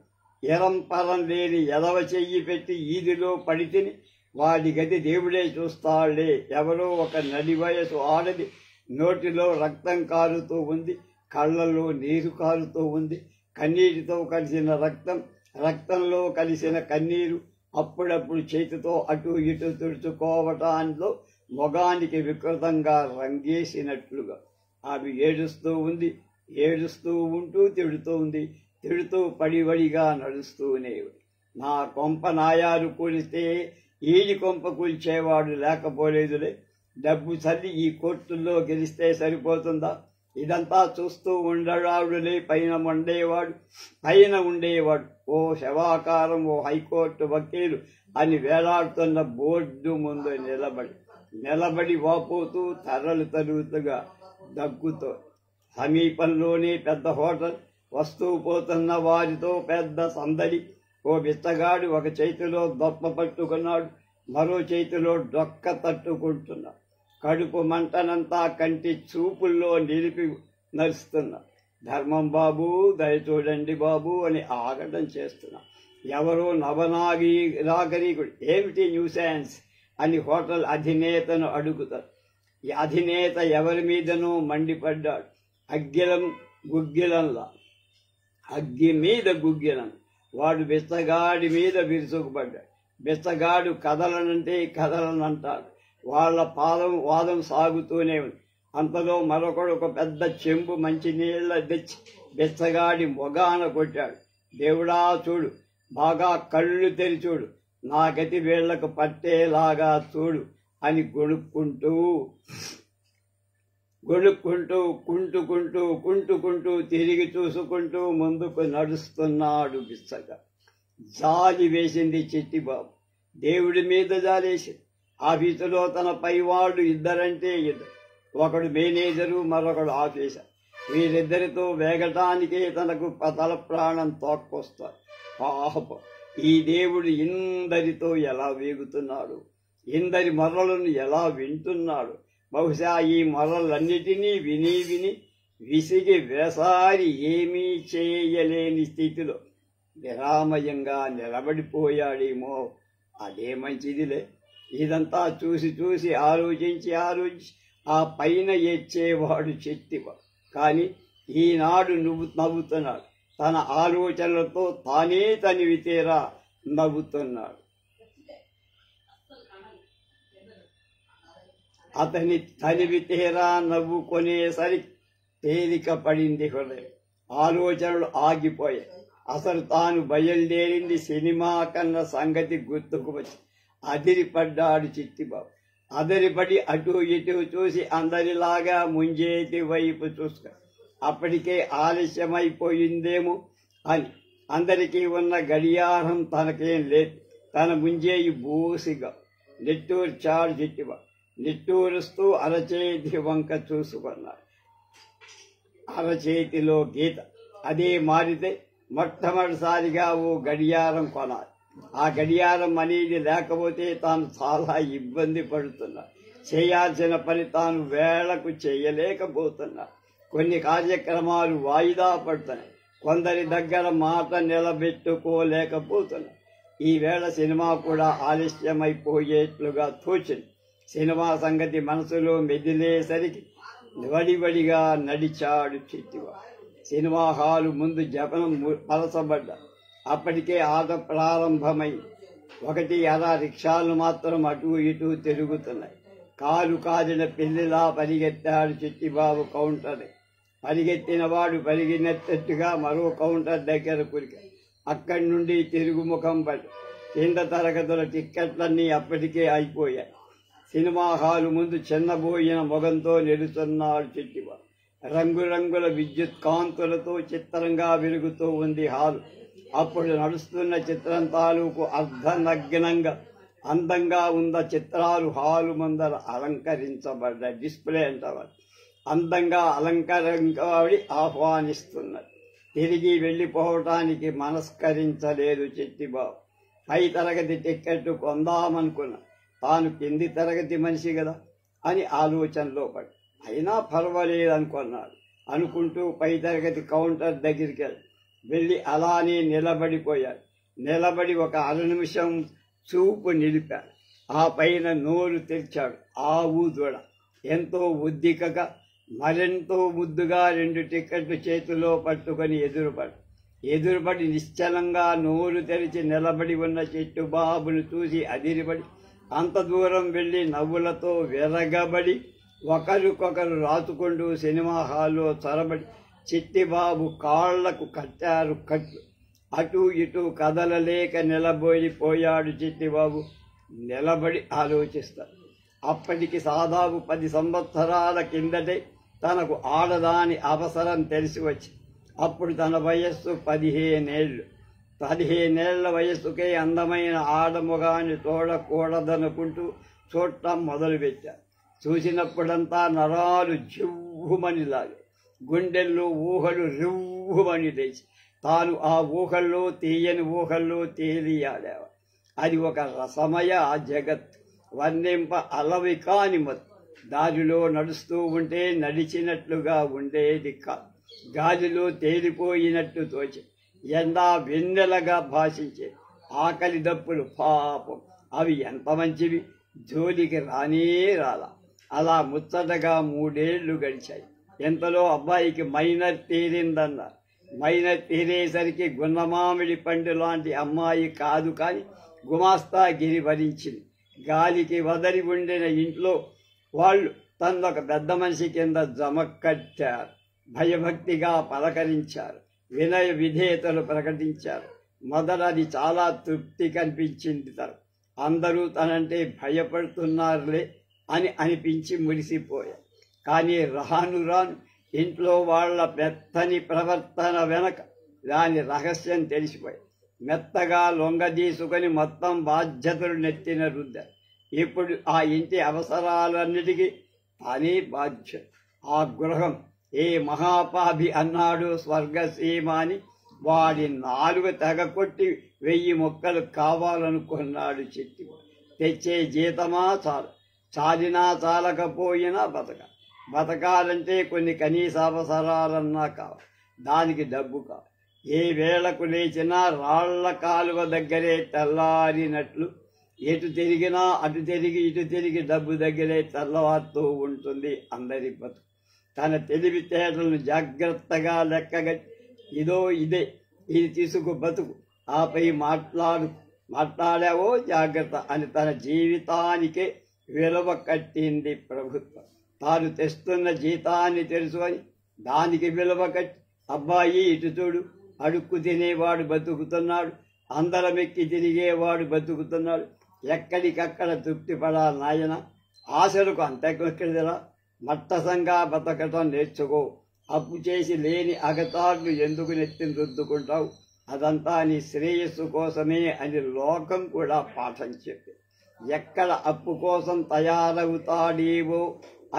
A: ఎరంపరం లేని ఎదవ చెయ్యి పెట్టి ఈదిలో పడితిని. వాడి గది దేవుడే చూస్తాళ్లే. ఎవరో ఒక నడి వయసు ఆడది. నోటిలో రక్తం కారుతూ ఉంది, కళ్ళల్లో నీరు కారుతూ ఉంది. కన్నీటితో కలిసిన రక్తం, రక్తంలో కలిసిన కన్నీరు. అప్పుడప్పుడు చేతితో అటు ఇటు తుడుచుకోవటానిలో మొగానికి వికృతంగా రంగేసినట్లుగా. ఆమె ఏడుస్తూ ఉంది. ఏడుస్తూ ఉంటూ తిడుతూ ఉంది. తిడుతూ పడివడిగా నడుస్తూనే ఉంది. నా కొంప నాయాలు కూలిస్తే ఈడి కొంప కూల్చేవాడు లేకపోలేదులే. డబ్బు చల్లి ఈ కోర్టుల్లో గెలిస్తే సరిపోతుందా? ఇదంతా చూస్తూ ఉండడాడులే పైన ఉండేవాడు ఓ శవాకారం, ఓ హైకోర్టు వకీలు అని వేలాడుతున్న బోర్డు ముందు నిలబడి వాపోతూ తరలు తరుగుతుగా దగ్గుతో. సమీపంలోనే పెద్ద హోటల్. వస్తూ పోతున్న వారితో పెద్ద సందడి. ఓ బిచ్చగాడు ఒక చేతిలో దొప్ప పట్టుకున్నాడు, మరో చేతిలో డొక్క తట్టుకుంటున్నాడు. కడుపు మంటనంతా కంటి చూపుల్లో నిలిపి నడుస్తున్నా. ధర్మం బాబు, దయ చూడండి బాబు అని ఆగడం చేస్తున్నా. ఎవరో నాగరికుడు ఏమిటి న్యూసెన్స్ అని హోటల్ అధినేతను అడుగుతారు. ఈ అధినేత ఎవరి మీదనో మండిపడ్డాడు. అగ్గి మీద గుగ్గిలం. వాడు బిచ్చగాడి మీద విరుచుకుపడ్డాడు. బిచ్చగాడు కదలనంటే కదలనంటాడు. వాళ్ళ వాదం సాగుతూనే ఉంది. అంతలో మరొకడు ఒక పెద్ద చెంబు మంచినీళ్ళ తెచ్చి బిచ్చగాడి మొగాన కొట్టాడు. దేవుడా చూడు, బాగా కళ్ళు తెరిచూడు, నా గతి వీళ్లకు పట్టేలాగా చూడు అని కుంటుకుంటూ తిరిగి చూసుకుంటూ ముందుకు నడుస్తున్నాడు బిచ్చగా. జాలి వేసింది చిట్టిబాబు. దేవుడి మీద జాలేసింది. ఆఫీసులో తన పైవాళ్ళు ఇద్దరంటే ఇద్దరు. ఒకడు మేనేజరు, మరొకడు ఆఫీసర్. వీరిద్దరితో వేగటానికే తనకు తల ప్రాణం తోక్కొస్తారు. పాపం, ఈ దేవుడు ఇందరితో ఎలా వేగుతున్నాడు, ఇందరి మొర్రలను ఎలా వింటున్నాడు. బహుశా ఈ మొర్రలన్నిటినీ విని విసిగి వేసారి ఏమీ చేయలేని స్థితిలో నిరామయంగా నిలబడిపోయాడేమో. అదే మంచిదిలే. ఇదంతా చూసి ఆలోచించి ఆ పైన ఎచ్చేవాడు చెట్టివాడు. కాని ఈనాడు నవ్వుతున్నాడు. తన ఆలోచనలతో తానే తనివి తీరా నవ్వుతున్నాడు. అతని తనివి తీరా నవ్వుకునేసరికి తేలిక పడింది హృదయం. ఆలోచనలు ఆగిపోయాయి. అసలు తాను బయలుదేరింది సినిమా కన్న సంగతి గుర్తుకు వచ్చి అదిరిపడ్డాడు చిట్టిబాబు. అదిరిపడి అటు ఇటు చూసి అందరిలాగా ముంజేతి వైపు చూసుక అప్పటికే ఆలస్యమైపోయిందేమో అని. అందరికీ ఉన్న గడియారం తనకేం లేదు. తన ముంజేయి బూసిగా నిట్టూర్చాడు చిట్టిబాబు. నిట్టూరుస్తూ అరచేతి వంక చూసుకున్నాడు. అరచేతిలో గీత. అదే మారితే మొట్టమొదటిసారిగా ఓ గడియారం కొనాలి. ఆ గడియారం అనేది లేకపోతే తాను చాలా ఇబ్బంది పడుతున్నాడు. చేయాల్సిన పని తాను వేళకు చేయలేకపోతున్నాడు. కొన్ని కార్యక్రమాలు వాయిదా పడుతున్నాయి. కొందరి దగ్గర మాట నిలబెట్టుకోలేకపోతున్నాడు. ఈ వేళ సినిమా కూడా ఆలస్యమైపోయేట్లుగా తోచింది. సినిమా సంగతి మనసులో మెదిలేసరికి వడివడిగా నడిచాడు చిట్టివాడు. సినిమా హాలు ముందు జపనం పలసబడ్డా. అప్పటికే ఆట ప్రారంభమైంది. ఒకటి అలా రిక్షాలు మాత్రం అటు ఇటు తిరుగుతున్నాయి. కాలు కాదిన పిల్లిలా పరిగెత్తాడు చిట్టిబాబు కౌంటర్. పరిగెత్తినవాడు పరిగెత్తినట్టుగా మరో కౌంటర్ దగ్గర కురికాడు. అక్కడి నుండి తిరుగుముఖం పడ్డ. కింద తరగతుల టిక్కెట్లన్నీ అప్పటికే అయిపోయాయి. సినిమా హాలు ముందు చిన్నబోయిన మొగంతో నిలుచున్నాడు చిట్టిబాబు. రంగురంగుల విద్యుత్ కాంతులతో చిత్రంగా వెలుగుతూ ఉంది హాలు. అప్పుడు నడుస్తున్న చిత్రం తాలూకు అర్ధనగ్నంగా అందంగా ఉన్న చిత్రాలు హాలు ముందర అలంకరించబడ్డ డిస్ప్లే అంటారు. అందంగా అలంకరించబడి ఆహ్వానిస్తున్నది. తిరిగి వెళ్లిపోవటానికి మనస్కరించలేదు చిట్టిబాబు. పై తరగతి టిక్కెట్ కొందామనుకున్నా. తాను కింది తరగతి మనిషి కదా అని ఆలోచనలో పడి అయినా పర్వాలేదనుకున్నాడు. అనుకుంటూ పై తరగతి కౌంటర్ దగ్గరికి వెళ్ళి అలానే నిలబడిపోయాడు. నిలబడి ఒక అర నిమిషం చూపు నిలిపాడు. ఆ పైన నోరు తెరిచాడు. ఆవు దూడ ఎంతో ఉద్దికగా మరెంతో ముద్దుగా 2 టిక్కెట్లు చేతిలో పట్టుకుని ఎదురుపడు. ఎదురుబడి నిశ్చలంగా నోరు తెరిచి నిలబడి ఉన్న చిట్టిబాబును చూసి అదిరిబడి అంత దూరం వెళ్లి నవ్వులతో విరగబడి ఒకరికొకరు రాచుకుంటూ సినిమా హాల్లో చొరబడి చిట్టిబాబు కాళ్లకు కట్టారు కట్లు. అటూ ఇటూ కదలలేక నిలబడిపోయాడు చిట్టిబాబు. నిలబడి ఆలోచిస్తాడు. అప్పటికి దాదాపు 10 సంవత్సరాల కిందటే తనకు ఆడదాని అవసరం తెలిసి వచ్చి అప్పుడు తన వయస్సు 15 ఏళ్ళు. 15 ఏళ్ల వయస్సుకే అందమైన ఆడముగాన్ని చూడకూడదనుకుంటూ చూడటం మొదలుపెట్టారు. చూసినప్పుడంతా నరాలు జివ్వుమనిలాగే, గుండెల్లో ఊహలు రివ్వుమని లేచి తాను ఆ ఊహల్లో తీయని ఊహల్లో తేలియాడేవా. అది ఒక రసమయ జగత్, వర్ణింప అలవి కాని మత్తు. దారిలో నడుస్తూ ఉంటే నడిచినట్లుగా ఉండేది కాదు, గాలిలో తేలిపోయినట్టు తోచి ఎండా వెన్నెలగా భాషించే. ఆకలి దప్పులు పాపం, అవి ఎంత మంచివి, జోలికి రానే రాలా. అలా ముచ్చటగా 3 ఏళ్లు గడిచాయి. ఎంతలో అబ్బాయికి మైనర్ తీరిందన్నారు. మైనర్ తీరేసరికి గున్నమామిడి పండు లాంటి అమ్మాయి కాదు కాని గుమాస్తాగిరి భరించింది. గాలికి వదలి ఉండిన ఇంట్లో వాళ్ళు తనొక పెద్ద మనిషి కింద జమకట్టారు. భయభక్తిగా పలకరించారు, వినయ విధేయతలు ప్రకటించారు. మొదలది చాలా తృప్తి కనిపించింది. అందరూ తనంటే భయపడుతున్నారులే అని అనిపించి మురిసిపోయారు. కానీ రాను రాను ఇంట్లో వాళ్ల మెత్తని ప్రవర్తన వెనక దాని రహస్యం తెలిసిపోయి మెత్తగా లొంగదీసుకొని మొత్తం బాధ్యతలు నెత్తిన రుద్దారు. ఇప్పుడు ఆ ఇంటి అవసరాలన్నిటికీ తానే బాధ్యత. ఆ గృహం ఏ మహాపాభి అన్నాడు స్వర్గసీమ అని వాడి 4 తెగకొట్టి 1000 మొక్కలు కావాలనుకున్నాడు చెట్టి. తెచ్చే జీతమా చాలు, చాలినా చాలకపోయినా బతకాలంటే కొన్ని కనీస అవసరాలన్నా కావాలి. దానికి డబ్బు కావాలి. ఏ వేళకు లేచినా రాళ్ల కాలువ దగ్గరే తెల్లారినట్లు ఎటు తిరిగినా అటు తిరిగి ఇటు తిరిగి డబ్బు దగ్గరే తెల్లవారుతూ ఉంటుంది అందరి బతుకు. తన తెలివితేటలను జాగ్రత్తగా లెక్కగట్టి ఇదే ఇది తీసుకు బతుకు, ఆపై మాట్లాడావో జాగ్రత్త అని తన జీవితానికే విలువ కట్టింది ప్రభుత్వం. తాను తెస్తున్న జీతాన్ని తెలుసుకొని దానికి విలువ కట్టి అబ్బాయి ఇటు చూడు, అడుక్కు తినేవాడు బతుకుతున్నాడు, అందరమెక్కి తిరిగేవాడు బతుకుతున్నాడు, ఎక్కడికక్కడ తృప్తి పడాలి నాయన, ఆశలకు అంతెక్కడిదిరా, మట్టసంగా బతకటం నేర్చుకో, అప్పు చేసి లేని అగతాట్లు ఎందుకు నెత్తిని రుద్దుకుంటావు, అదంతా నీ శ్రేయస్సు కోసమే అని లోకం కూడా పాఠం చెప్పి ఎక్కడ అప్పు కోసం తయారవుతాడేవో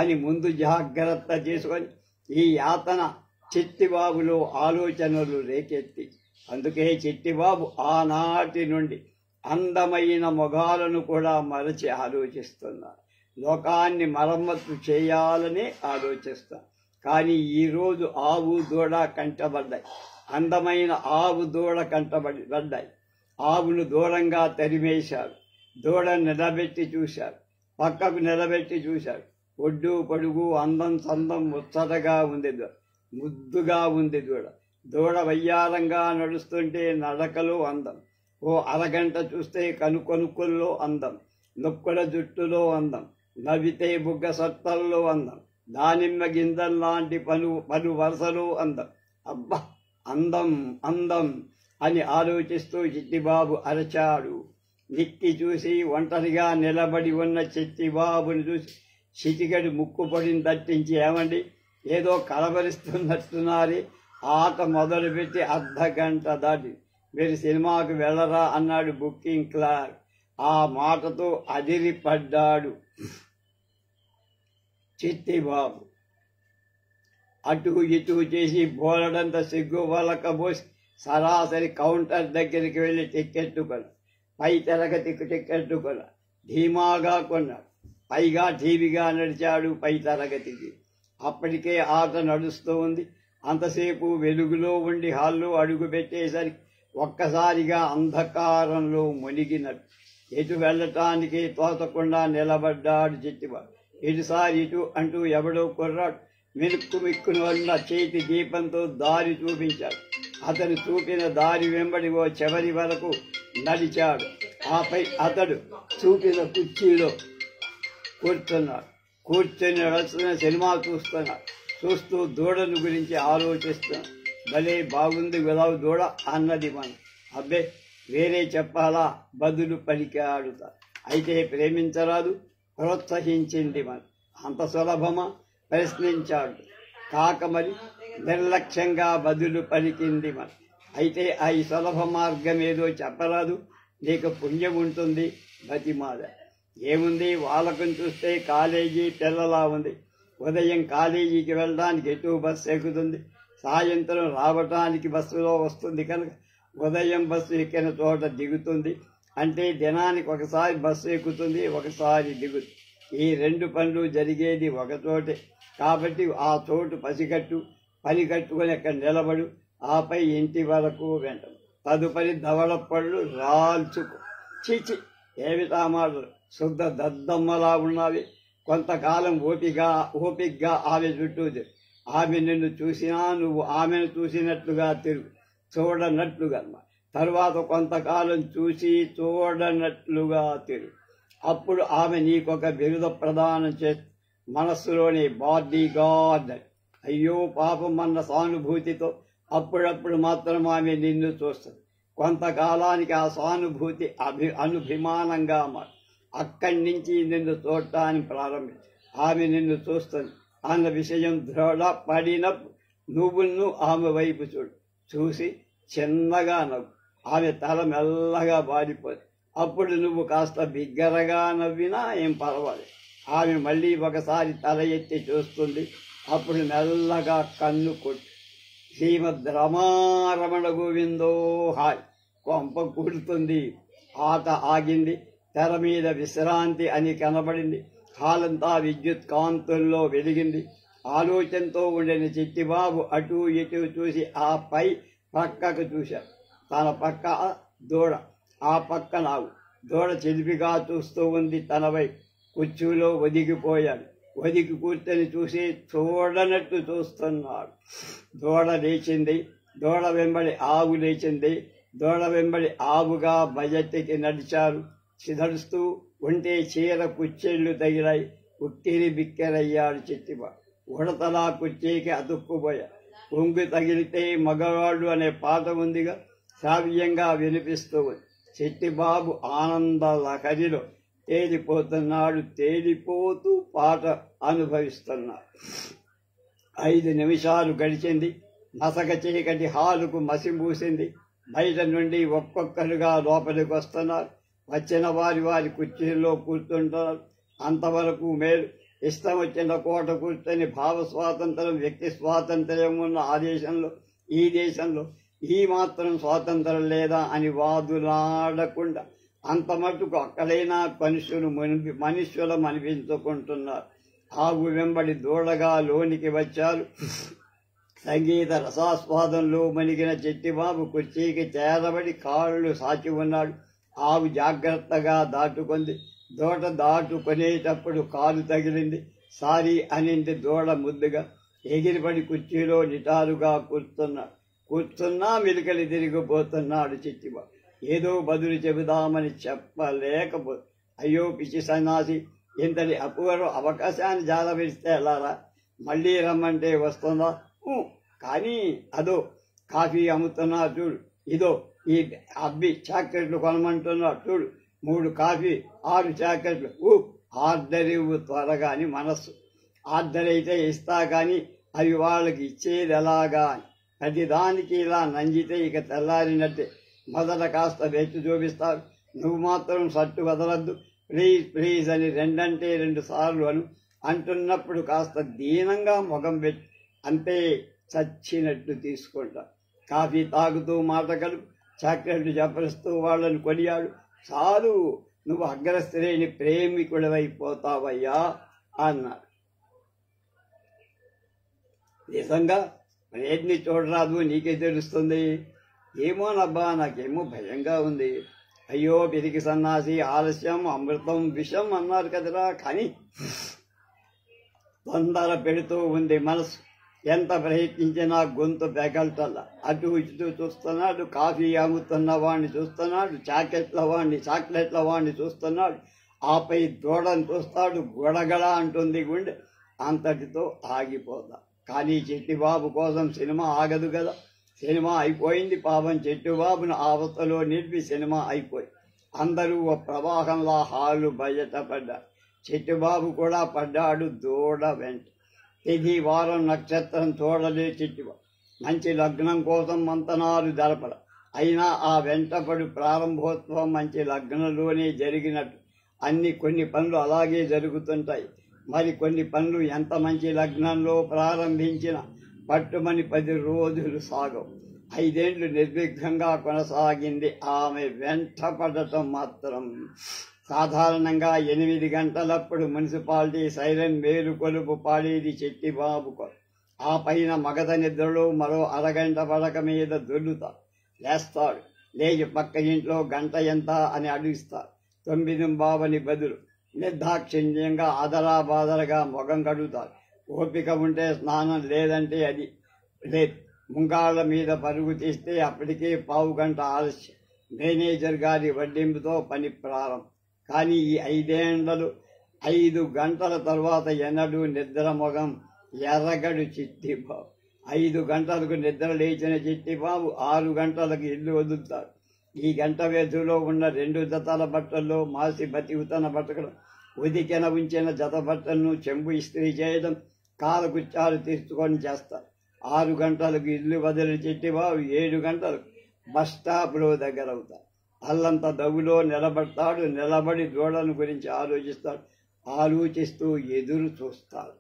A: అని ముందు జాగ్రత్త చేసుకొని ఈ యాతన చిట్టిబాబులో ఆలోచనలు రేకెత్తి అందుకే చిట్టిబాబు ఆనాటి నుండి అందమైన మొగాలను కూడా మరచి ఆలోచిస్తున్నారు. లోకాన్ని మరమ్మతు చేయాలని ఆలోచిస్తారు. కానీ ఈరోజు ఆవు దూడ కంటబడ్డాయి. అందమైన ఆవు దూడ కంటబడ్డాయి. ఆవును దూరంగా తరిమేశారు. దూడ నిలబెట్టి చూశారు, పక్కకు నిలబెట్టి చూశారు. ఒడ్డు పొడుగు అందం చందం ముచ్చటగా ఉంది, ముద్దుగా ఉంది దూడ వయ్యారంగా నడుస్తుంటే నడకలో అందం, ఓ అరగంట చూస్తే కనుకొనుక్కుల్లో అందం, నొక్కుల జుట్టులో అందం, నవ్వితే బుగ్గ సత్తల్లో అందం, దానిమ్మ గింజల్లాంటి పలు వరుసలో అందం. అబ్బా అందం అందం అని ఆలోచిస్తూ చిట్టిబాబు అరచాడు. నిక్కి చూసి ఒంటరిగా నిలబడి ఉన్న చిట్టిబాబుని చూసి చిటికడి ముక్కుపొడిని తట్టించి ఏమండి ఏదో కలవరిస్తున్నట్టున్నారే, ఆట మొదలుపెట్టి 1/2 గంట దాటి మీరు సినిమాకు వెళ్ళరా అన్నాడు బుకింగ్ క్లర్క్. ఆ మాటతో అదిరిపడ్డాడు చిట్టిబాబు. అటు ఇటు చేసి బోలడంత సిగ్గు వలకబోసి సరాసరి కౌంటర్ దగ్గరికి వెళ్లి టిక్కెట్టు కొన్నాడు. పై తరగతి టిక్కెట్టు కొన్నాడు. ధీమాగా కొన్నాడు. పైగా టీవీగా నడిచాడు పై తరగతికి. అప్పటికే ఆట నడుస్తూ ఉంది. అంతసేపు వెలుగులో ఉండి హాల్లో అడుగు పెట్టేసరికి ఒక్కసారిగా అంధకారంలో మునిగినట్టు ఎటు వెళ్లటానికి తోచకుండా నిలబడ్డాడు చిట్టిబాబు. ఇటుసారి ఇటు అంటూ ఎవడో కుర్రాడు మినుక్కు మిక్కున వల్ల చేతి దీపంతో దారి చూపించాడు. అతను చూపిన దారి వెంబడి ఓ చివరి వరకు నడిచాడు. ఆపై అతడు చూపిన కుర్చీలో కూర్చున్నాడు. కూర్చొని నడుస్తున్న సినిమా చూస్తూ దూడను గురించి ఆలోచిస్తున్నాడు. భలే బాగుంది గులాబ్ దూడ అన్నది మనం. అబ్బే వేరే చెప్పాలా బదులు పలికాడు. అయితే ప్రేమించరాదు, ప్రోత్సహించింది మనం. అంత సులభమా ప్రశ్నించాడు. కాక మరి నిర్లక్ష్యంగా బదులు పలికింది మనం. అయితే ఆ సులభ మార్గం ఏదో చెప్పరాదు, నీకు పుణ్యం ఉంటుంది బతిమాల. ఏముంది, వాళ్ళకం చూస్తే కాలేజీ పిల్లలా ఉంది. ఉదయం కాలేజీకి వెళ్ళడానికి ఎటు బస్సు ఎక్కుతుంది, సాయంత్రం రావటానికి బస్సులో వస్తుంది కనుక ఉదయం బస్సు ఎక్కిన చోట దిగుతుంది. అంటే దినానికి ఒకసారి బస్సు ఎక్కుతుంది, ఒకసారి దిగుతుంది. ఈ రెండు పనులు జరిగేది ఒకచోటే. కాబట్టి ఆ చోటు పని కట్టుకుని అక్కడ నిలబడు. ఆపై ఇంటి వరకు వెంట తదుపరి ధవళ పళ్ళు రాల్చుకో. చీచి ఏమిటా మాటలు, శుద్ధ దద్దమ్మలా ఉన్నవి. కొంతకాలం ఓపిగ్గా ఆమె చుట్టూ ఆమె నిన్ను చూసినా నువ్వు ఆమెను చూసినట్లుగా తిరుగు, చూడనట్లుగా. తరువాత కొంతకాలం చూసి చూడనట్లుగా తిరుగు. అప్పుడు ఆమె నీకొక బిరుద ప్రదానం చేసి మనస్సులోని బాడీ గార్డ్ అయ్యో పాపం అన్న సానుభూతితో అప్పుడప్పుడు మాత్రం ఆమె నిన్ను చూస్తుంది. కొంతకాలానికి ఆ సానుభూతి అనుభిమానంగా మారు. అక్కడి నుంచి నిన్ను చూడటానికి ప్రారంభించి ఆమె నిన్ను చూస్తుంది అన్న విషయం దృఢపడినప్పుడు నువ్వును ఆమె వైపు చూసి చిన్నగా నవ్వు. ఆమె తల మెల్లగా బారిపోదు. అప్పుడు నువ్వు కాస్త బిగ్గరగా నవ్వినా ఏం పర్వాలేదు. ఆమె మళ్ళీ ఒకసారి తల ఎత్తి చూస్తుంది. అప్పుడు మెల్లగా కన్ను కొట్టు. శ్రీమద్ రమారమణ గోవిందో హాయ్. కొంప కూడుతుంది. ఆట ఆగింది. తెర మీద విశ్రాంతి అని కనబడింది. హాలంతా విద్యుత్ కాంతుల్లో వెలిగింది. ఆలోచనతో ఉండిన చిట్టిబాబు అటూ ఇటూ చూసి ఆ పై పక్కకు చూశాడు. తన పక్క దూడ, ఆ పక్క నావు. దూడ చిలిపిగా చూస్తూ ఉంది తన వైపు. కుర్చీలో ఒదిగిపోయాడు. ఒదిగి కూర్చొని చూసి చూడనట్టు చూస్తున్నాడు. దూడ లేచింది. దూడ వెంబడి ఆవు లేచింది. దూడ వెంబడి ఆవుగా బయటికి నడిచారు. నడుస్తూ ఉంటే చీర కుచ్చెళ్ళు తగిలాయి. ఉక్కిరి బిక్కెరయ్యాడు చిట్టిబాబు. ఉడతలా కుర్చీకి అతుక్కుపోయా. పొంగు తగిలితే మగవాళ్ళు అనే పాట ఉందిగా, శ్రావ్యంగా వినిపిస్తూ ఉంది. చిట్టిబాబు ఆనంద లహరిలో తేలిపోతున్నాడు. తేలిపోతూ పాట అనుభవిస్తున్నాడు. 5 నిమిషాలు గడిచింది. మసక చీకటి హాలుకు మసిమూసింది. బయట నుండి ఒక్కొక్కరుగా లోపలికి వస్తున్నారు. వచ్చిన వారి కుర్చీల్లో కూర్చుంటున్నారు. అంతవరకు మేలు. ఇష్టం వచ్చిన కోట కూర్చొని భావ స్వాతంత్రం, వ్యక్తి స్వాతంత్ర్యం ఉన్న ఈ దేశంలో ఈ మాత్రం స్వాతంత్రం లేదా అని వాదులాడకుండా అంత మటుకు అక్కడైనా మనుష్యులం అనిపించుకుంటున్నారు. ఆవు వెంబడి దూడగా లోనికి వచ్చారు. సంగీత రసాస్వాదంలో మణిగిన చిట్టిబాబు కుర్చీకి చేరబడి కాళ్ళు సాచి ఉన్నాడు. ఆవు జాగ్రత్తగా దాటుకుంది. దూడ దాటుకునేటప్పుడు కాలు తగిలింది. సారీ అనింది దూడ ముద్దుగా. ఎగిరిపడి కుర్చీలో నిటారుగా కూర్చున్నా మెలికలి తిరిగిపోతున్నాడు చిట్టిబాబు. ఏదో బదులు చెబుదామని చెప్పలేకపోతే, అయ్యో పిచ్చి సన్నాసి, ఇంతటి అపూర్వ అవకాశాన్ని జాలవిడిస్తే ఎలారా? మళ్ళీ రమ్మంటే వస్తుందా? కానీ అదో కాఫీ అమ్ముతున్నా చూడు, ఇదో ఈ అబ్బి చాక్లెట్లు కొనమంటున్నా చూడు, 3 కాఫీ 6 చాక్లెట్లు, ఆర్డర్ ఇవ్వు త్వరగా అని మనస్సు. ఆర్డర్ అయితే ఇస్తా కానీ అవి వాళ్ళకి ఇచ్చేది ఎలాగా అని. ప్రతిదానికి ఇలా నంజితే ఇక తెల్లారినట్టే. మొదట కాస్త వెచ్చి చూపిస్తారు. నువ్వు మాత్రం సట్టు వదలద్దు, ప్లీజ్ ప్లీజ్ అని 2 సార్లు అంటున్నప్పుడు కాస్త దీనంగా ముఖం పెట్టి అంతే చచ్చినట్టు తీసుకుంటా. కాఫీ తాగుతూ మాట కలుపు, చాక్లెట్లు చెప్పరిస్తూ వాళ్ళని కొనియాడు. చాలు, నువ్వు అగ్రశ్రేణి ప్రేమికుడివైపోతావయ్యా అన్నాడు. నిజంగా ప్రయత్ని చూడరాదు, నీకే తెలుస్తుంది. ఏమోనబ్బా, నాకేమో భయంగా ఉంది. అయ్యో పిరికి సన్నాసి, ఆలస్యం అమృతం విషం అన్నారు కదరా. కానీ తొందర పెడుతూ ఉంది మనసు. ఎంత ప్రయత్నించినా గొంతు పెగల్టల్లా. అటు ఇటు చూస్తున్నాడు, కాఫీ అమ్ముతున్న వాడిని చూస్తున్నాడు, చాక్లెట్ల వాడిని చూస్తున్నాడు. ఆపై దూడను చూస్తాడు, గొడగడ అంటుంది గుండె. అంతటితో ఆగిపోదా. కానీ చెట్టిబాబు కోసం సినిమా ఆగదు కదా. సినిమా అయిపోయింది. పాపం చెట్టుబాబును ఆవతలో నిలిపి సినిమా అయిపోయి అందరూ ఓ ప్రవాహంలా హాలు బయట పడ్డారు. చెట్టుబాబు కూడా పడ్డాడు దూడ వెంట. తిథి వారం నక్షత్రం చూడలే చెట్టుబాబు. మంచి లగ్నం కోసం మంతనాలు జరపడ. అయినా ఆ వెంటపడి ప్రారంభోత్సవం మంచి లగ్నంలోనే జరిగినట్టు. కొన్ని పనులు అలాగే జరుగుతుంటాయి. మరి కొన్ని పనులు ఎంత మంచి లగ్నంలో ప్రారంభించినా పట్టుమని 10 రోజులు సాగవు. 5 ఏళ్లు నిర్విఘ్నంగా కొనసాగింది ఆమె వెంట పడటం మాత్రం. సాధారణంగా 8 గంటలప్పుడు మున్సిపాలిటీ సైరన్ మేలుకొలుపు పాడేది చెట్టిబాబుకు. ఆ పైన మగధ నిద్రలో మరో అరగంట పడక మీద దొర్లుతాడు. లేస్తాడు. లేచి పక్క ఇంట్లో గంట ఎంత అని అడుగుతాడు. 9 బాబని బదులు నిర్దాక్షిణ్యంగా ఆదరాబాదరగా మొగం కడుగుతాడు. ఓపిక ఉంటే స్నానం, లేదంటే అది లేదు. ముంగాళ్ళ మీద పరుగు తీస్తే అప్పటికే 15 గంట ఆలస్యం. మేనేజర్ గారి వడ్డింపుతో పని ప్రారంభం. కానీ ఈ 5 ఏళ్లలో 5 గంటల తర్వాత ఎన్నడూ నిద్ర మొగం ఎర్రగడు చిట్టిబాబు. 5 గంటలకు నిద్ర లేచిన చిట్టిబాబు 6 గంటలకు ఇల్లు వదులుతాడు. ఈ గంట వ్యధిలో ఉన్న 2 జతల బట్టల్లో మాసి బతికుతన బతకడం, ఉదికెన ఉంచిన జత బట్టలను చెంబు ఇస్త్రీ చేయడం, కాలకుచ్చాలు తీసుకొని చేస్తారు. 6 గంటలకు ఇల్లు వదిలిన చిట్టిబాబు 7 గంటలకు బస్ స్టాప్లో దగ్గర అవుతాడు. అల్లంత దగులో నిలబడతాడు. నిలబడి దూడను గురించి ఆలోచిస్తాడు. ఆలోచిస్తూ ఎదురు చూస్తాడు.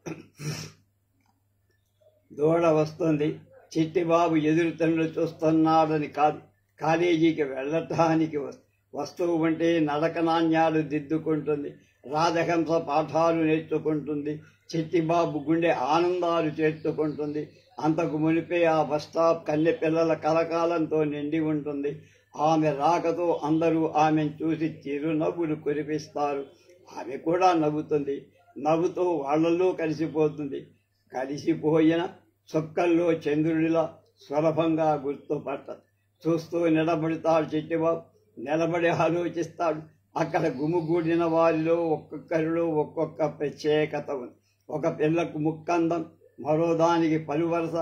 A: దూడ వస్తుంది. చిట్టిబాబు ఎదురు తండ్రి చూస్తున్నాడని కాదు, కాలేజీకి వెళ్ళటానికి వస్తూ ఉంటే నడక నాణ్యాలు దిద్దుకుంటుంది. రాజహంస పాఠాలు నేర్చుకుంటుంది. చిట్టిబాబు గుండె ఆనందాలు చేర్చుకుంటుంది. అంతకు మునిపే ఆ బస్ స్టాప్ కన్నె పిల్లల కలకాలంతో నిండి ఉంటుంది. ఆమె రాకతో అందరూ ఆమెను చూసి చిరునవ్వులు కురిపిస్తారు. ఆమె కూడా నవ్వుతుంది. నవ్వుతూ వాళ్లలో కలిసిపోతుంది. కలిసిపోయిన చుక్కల్లో చంద్రుడిలా సులభంగా గుర్తుపట్టదు. చూస్తూ నిలబడతాడు చిట్టిబాబు. నిలబడి ఆలోచిస్తాడు. అక్కడ గుమిగూడిన వారిలో ఒక్కొక్కరిలో ఒక్కొక్క ప్రత్యేకత ఉంది. ఒక పిల్లకు ముక్కందం, మరో దానికి పలువరస,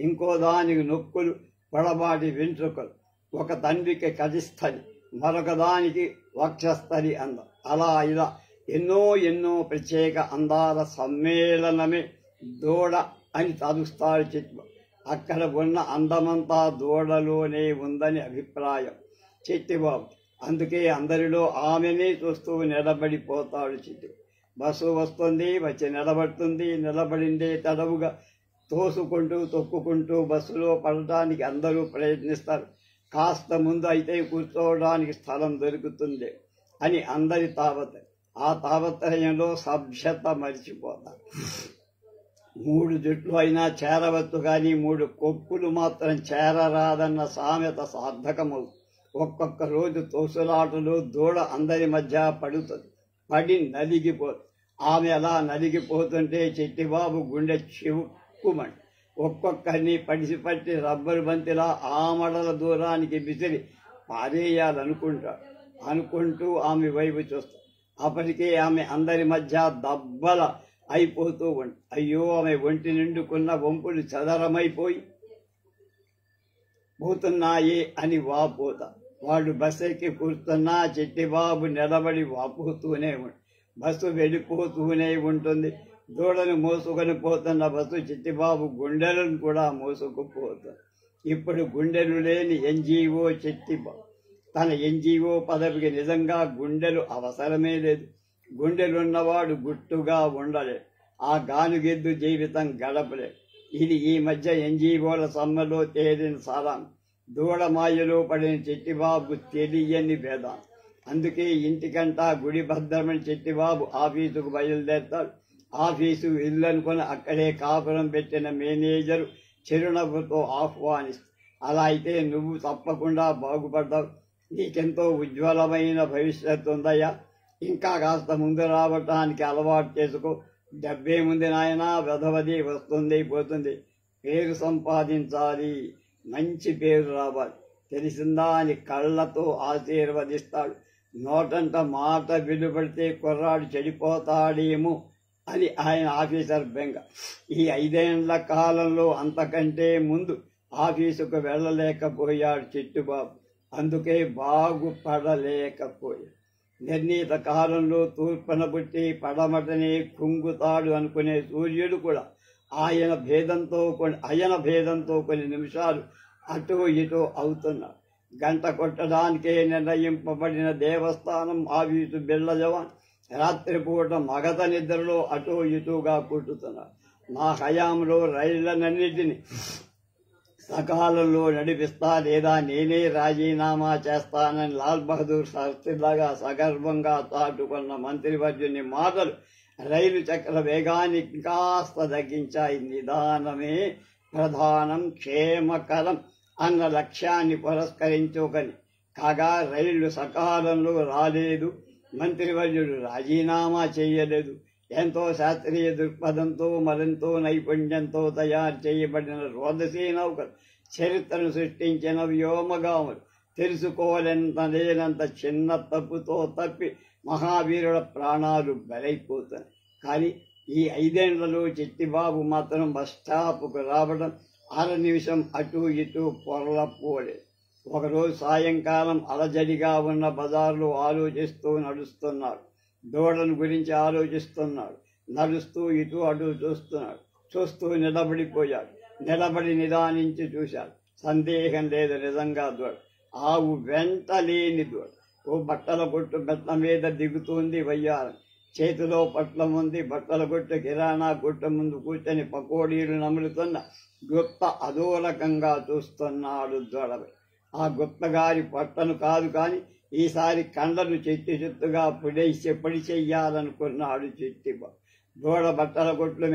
A: ఇంకో దానికి నొక్కులు, పొడబాటి వెంట్రుకలు. ఒక తండ్రికి కటిస్థలి, మరొక దానికి వక్షస్థలి అందం. అలా ఇలా ఎన్నో ప్రత్యేక అందాల సమ్మేళనమే దూడ అని తలుస్తాడు చిట్టిబాబు. అక్కడ ఉన్న అందమంతా దూడలోనే ఉందని అభిప్రాయం చిట్టిబాబు. అందుకే అందరిలో ఆమెనే చూస్తూ నిలబడిపోతాడు చిట్టిబాబు. బస్సు వస్తుంది, వచ్చి నిలబడుతుంది. నిలబడిందే తడవుగా తోసుకుంటూ తొక్కుకుంటూ బస్సులో పడటానికి అందరూ ప్రయత్నిస్తారు. కాస్త ముందు అయితే కూర్చోవడానికి స్థలం దొరుకుతుంది అని అందరి తావత. ఆ తావత్రయంలో సభ్యత మరిచిపోతారు. 3 జుట్లు అయినా చేరవచ్చు, కానీ 3 కొప్పులు మాత్రం చేరరాదన్న సామెత సార్థకమవుతుంది. ఒక్కొక్క రోజు తోసులాటలో దూడ అందరి మధ్య పడుతుంది. పడి నలిగిపోతుంది. ఆమె అలా నలిగిపోతుంటే చిట్టిబాబు గుండె చివుక్కుమండి. ఒక్కొక్కరిని పడిసిపట్టి రబ్బరు బంతిలా ఆమడల దూరానికి విసిరి అనుకుంటూ ఆమె వైపు చూస్తాడు. అప్పటికే ఆమె అందరి మధ్య దబ్బల అయిపోతూ ఉంది. అయ్యో, ఆమె ఒంటి నిండుకున్న వంపులు చదరమైపోయి పోతున్నాయి అని వాపోతా. వాడు బస్సు ఎక్కి కూర్చున్నా చిట్టిబాబు నిలబడి వాపుతూనే ఉంది. బస్సు వెళ్ళిపోతూనే ఉంటుంది. దూడను మోసుకొని పోతున్న బస్సు చిట్టిబాబు గుండెలను కూడా మోసుకుపోతుంది. ఇప్పుడు గుండెలు లేని ఎన్జీఓ చిట్టిబాబు. తన ఎన్జీఓ పదవికి నిజంగా గుండెలు అవసరమే లేదు. గుండెలున్నవాడు గుట్టుగా ఉండలేడు. ఆ గానుగెద్దు జీవితం గడపలేడు. ఇది ఈ మధ్య ఎన్జీఓల సమ్మలో తేలిన సారాంశం. దూడమాయలో పడిన చిట్టిబాబు తెలియని భేదం. అందుకే ఇంటికంటా గుడి భద్రమని చిట్టిబాబు ఆఫీసుకు బయలుదేరతాడు. ఆఫీసు ఇల్లు అనుకుని అక్కడే కాపురం పెట్టిన మేనేజరు చిరునవ్వుతో ఆహ్వానిస్తాడు. అలా అయితే నువ్వు తప్పకుండా బాగుపడ్డావు. నీకెంతో ఉజ్వలమైన భవిష్యత్తు ఉందయ్యా. ఇంకా కాస్త ముందు రావటానికి అలవాటు చేసుకో. డబ్బే ముందు నాయనా, వెధవది వస్తుంది పోతుంది. పేరు సంపాదించాలి, మంచి పేరు రావాలి. తెలిసిందా అని కళ్ళతో ఆశీర్వదిస్తాడు. నోటంట మాట విలువడితే కుర్రాడు చెడిపోతాడేమో అని ఆయన ఆఫీసర్ బెంగ. ఈ 5 ఏళ్ల కాలంలో అంతకంటే ముందు ఆఫీసుకు వెళ్ళలేకపోయాడు చిట్టుబాబు. అందుకే బాగుపడలేకపోయాడు. నిర్ణీత కాలంలో తూర్పున పుట్టి పడమటనే కుంగుతాడు అనుకునే సూర్యుడు కూడా ఆయన భేదంతో కొన్ని నిమిషాలు అటూ ఇటూ అవుతున్నాడు. గంట కొట్టడానికే నిర్ణయింపబడిన దేవస్థానం ఆఫీసు బిళ్ళ జవాన్ రాత్రిపూట మగత నిద్రలో అటూ ఇటూగా కూర్చుతున్నాడు. నా హయాంలో రైళ్లన్నింటినీ సకాలంలో నడిపిస్తా లేదా నేనే రాజీనామా చేస్తానని లాల్ బహదూర్ శాస్త్రిలాగా సగర్వంగా చాటుకున్న మంత్రివర్యుని మాటలు రైలు చక్ర వేగాన్ని కాస్త తగ్గించాయి. నిదానమే ప్రధానం, క్షేమకరం అన్న లక్ష్యాన్ని పురస్కరించుకొని. కాగా రైళ్లు సకాలంలో రాలేదు. మంత్రివర్యుడు రాజీనామా చేయలేదు. ఎంతో శాస్త్రీయ దృక్పథంతో మరెంతో నైపుణ్యంతో తయారు చేయబడిన రోదసీ నౌకలు, చరిత్రను సృష్టించిన వ్యోమగాములు తెలుసుకోలేనంత చిన్న తప్పుతో తప్పి మహావీరుల ప్రాణాలు బలైపోతాయి. కానీ ఈ 5 ఏళ్లలో చిట్టిబాబు మాత్రం బస్టాపుకు రావడం 1/2 నిమిషం అటూ ఇటూ పొరలపోలేదు. ఒకరోజు సాయంకాలం అలజడిగా ఉన్న బజార్లో ఆలోచిస్తూ నడుస్తున్నాడు. దూడను గురించి ఆలోచిస్తున్నాడు. నడుస్తూ ఇటు అటు చూస్తూ నిలబడిపోయాడు. నిలబడి నిదానించి చూశాడు. సందేహం లేదు, నిజంగా దూడ. ఆవు వెంట లేని దూడ. ఓ బట్టల కొట్టు బెట్ల మీద దిగుతుంది వయ్యారం. చేతిలో పట్లం ఉంది. బట్టల కొట్టు కిరాణా కొట్టు ముందు కూర్చొని పకోడీలు నములుతున్న గుప్త అదోలకంగా చూస్తున్నాడు దూడపై. ఆ గుప్తగారి పట్టను కాదు కాని ఈసారి కండను చెట్టుగా పొడి చెయ్యాలనుకున్నాడు చిట్టిబాబు. దూడ బట్టల కొట్లు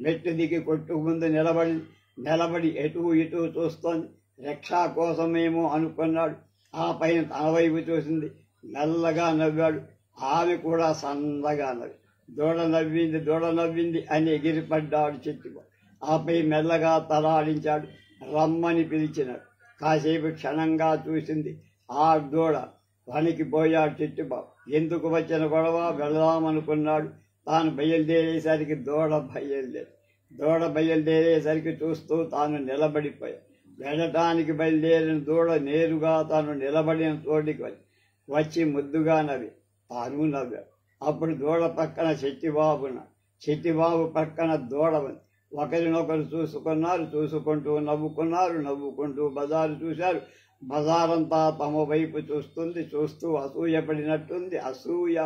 A: మెట్టు దిగి కొట్టు ముందు నిలబడి ఎటు ఇటు చూస్తోంది. రక్షా కోసమేమో అనుకున్నాడు. ఆ పైన తన వైపు చూసింది. మెల్లగా నవ్వాడు. ఆమె కూడా సన్నగా దూడ నవ్వింది అని ఎగిరిపడ్డాడు చిట్టిబాబు. ఆపై మెల్లగా తలాడించాడు. రమ్మని పిలిచినాడు. కాసేపు క్షణంగా చూసింది. ఆ దూడ వణికిపోయాడు చిట్టిబాబు. ఎందుకు వచ్చిన గొడవ? వెళదామనుకున్నాడు. తాను బయలుదేరేసరికి దూడ బయలుదేరేసరికి చూస్తూ తాను నిలబడిపోయాడు. వెళ్ళటానికి బయలుదేరిన దూడ నేరుగా తాను నిలబడిన చోటికి వచ్చి ముద్దుగా తాను నవ్వాడు. అప్పుడు దూడ పక్కన చిట్టిబాబు పక్కన దూడ ఉంది. ఒకరినొకరు చూసుకుంటూ నవ్వుకుంటూ బజారు చూశారు. బజారంతా తమ వైపు చూస్తూ అసూయపడినట్టుంది. అసూయ,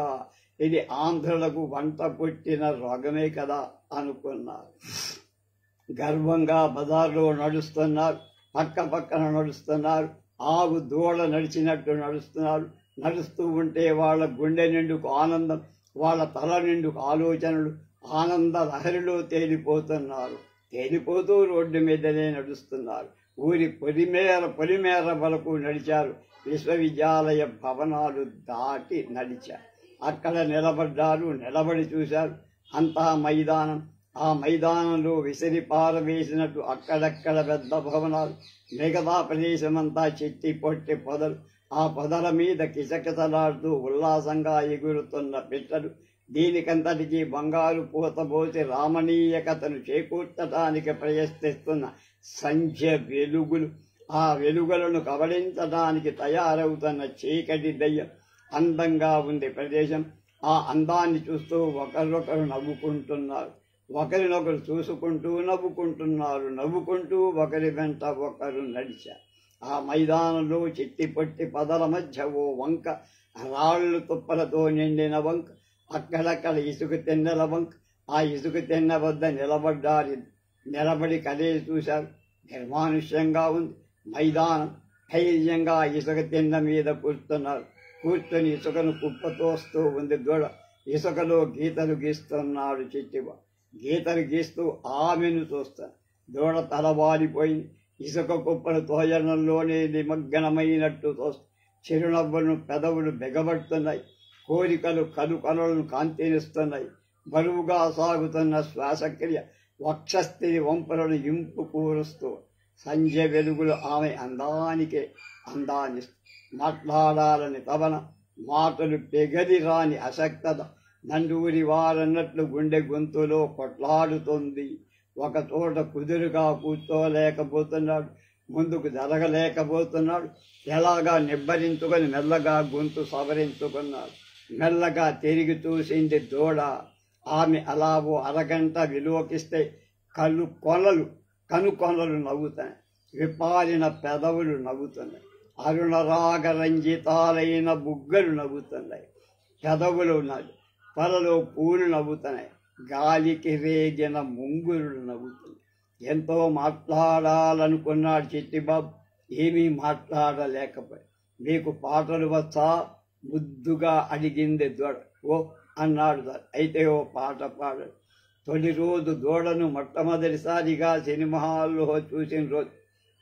A: ఇది ఆంధ్రులకు వంట పుట్టిన రోగమే కదా అనుకున్నారు. గర్వంగా బజార్లో నడుస్తున్నారు. పక్కన నడుస్తున్నారు. ఆవు దూడ నడిచినట్టు నడుస్తున్నారు. నడుస్తూ ఉంటే వాళ్ళ గుండె నిండుకు ఆనందం, వాళ్ళ తల నిండుకు ఆలోచనలు ఆనంద లహరిలో తేలిపోతూ రోడ్డు మీదనే నడుస్తున్నారు. ఊరి పొలిమేర వరకు నడిచారు. విశ్వవిద్యాలయ భవనాలు దాటి నడిచారు. అక్కడ నిలబడి చూశారు. అంతా మైదానం. ఆ మైదానంలో విసిరి పారవేసినట్టు అక్కడక్కడ పెద్ద భవనాలు. మిగతా ప్రదేశమంతా చెట్టి పొట్టి పొదలు. ఆ పొదల మీద కిసకిసలాడుతూ ఉల్లాసంగా ఎగురుతున్న పిట్టలు. దీనికంతటికీ బంగారు పూతపోసి రామణీయకతను చేకూర్చడానికి ప్రయత్నిస్తున్న సంధ్య వెలుగులు. ఆ వెలుగులను కబళించడానికి తయారవుతున్న చీకటి దయ్యం. అందంగా ఉంది ప్రదేశం. ఆ అందాన్ని చూస్తూ ఒకరొకరు నవ్వుకుంటున్నారు. ఒకరినొకరు చూసుకుంటూ నవ్వుకుంటూ ఒకరి వెంట ఒకరు నడిచారు. ఆ మైదానంలో చెట్టి పొట్టి పదల మధ్య ఓ వంక, రాళ్ళు తుప్పలతో నిండిన వంక, అక్కడక్కడ ఇసుక తిన్నెల వంక. ఆ ఇసుక తిన్నె వద్ద నిలబడి కదేసి చూశారు. నిర్మానుష్యంగా ఉంది మైదానం. ధైర్యంగా ఇసుక తిన్న మీద కూర్చొని ఇసుకను కుప్పతోస్తూ ఉంది దూడ. ఇసుకలో గీతలు గీస్తున్నాడు చిట్టిబాబు. గీతలు గీస్తూ ఆమెను చూస్తాడు. దూడ తలవాలిపోయింది. ఇసుక కుప్పలు తోయడంలోనే నిమగ్నమైనట్టు తోస్తాడు. చిరునవ్వులను పెదవులు బిగబడుతున్నాయి. కోరికలు కనుకలను కాంతినిస్తున్నాయి. బరువుగా సాగుతున్న శ్వాసక్రియ వక్షస్థితి వంపులను ఇంపు కూరుస్తూ సంధ్య వెలుగులు ఆమె అందాన్ని మాట్లాడాలని తవన మాటలు పెగలి రాని అసక్తత నండూరి వారన్నట్లు గుండె గొంతులో కొట్లాడుతోంది. ఒక చోట కుదురుగా కూర్చోలేకపోతున్నాడు, ముందుకు జరగలేకపోతున్నాడు. ఎలాగా నిబ్బరించుకొని మెల్లగా గొంతు సవరించుకున్నాడు. మెల్లగా తిరిగి చూసింది దూడ. ఆమె అలా ఓ అరగంట విలోకిస్తే కనుకొనలు నవ్వుతాయి, విపారిన పెదవులు నవ్వుతున్నాయి, అరుణరాగరంజితాలైన బుగ్గలు నవ్వుతున్నాయి, పెదవులు త్వరలో పూలు నవ్వుతున్నాయి, గాలికి రేగిన ముంగురులు నవ్వుతున్నాయి. ఎంతో మాట్లాడాలనుకున్నాడు చిట్టిబాబు, ఏమీ మాట్లాడలేకపోయి. మీకు పాటలు వచ్చా ముద్దుగా అడిగింది దూడ. ఓ అన్నాడు. అయితే ఓ పాట పాడాడు. తొలి రోజు దూడను మొట్టమొదటిసారిగా సినిమా హాల్లో చూసిన రోజు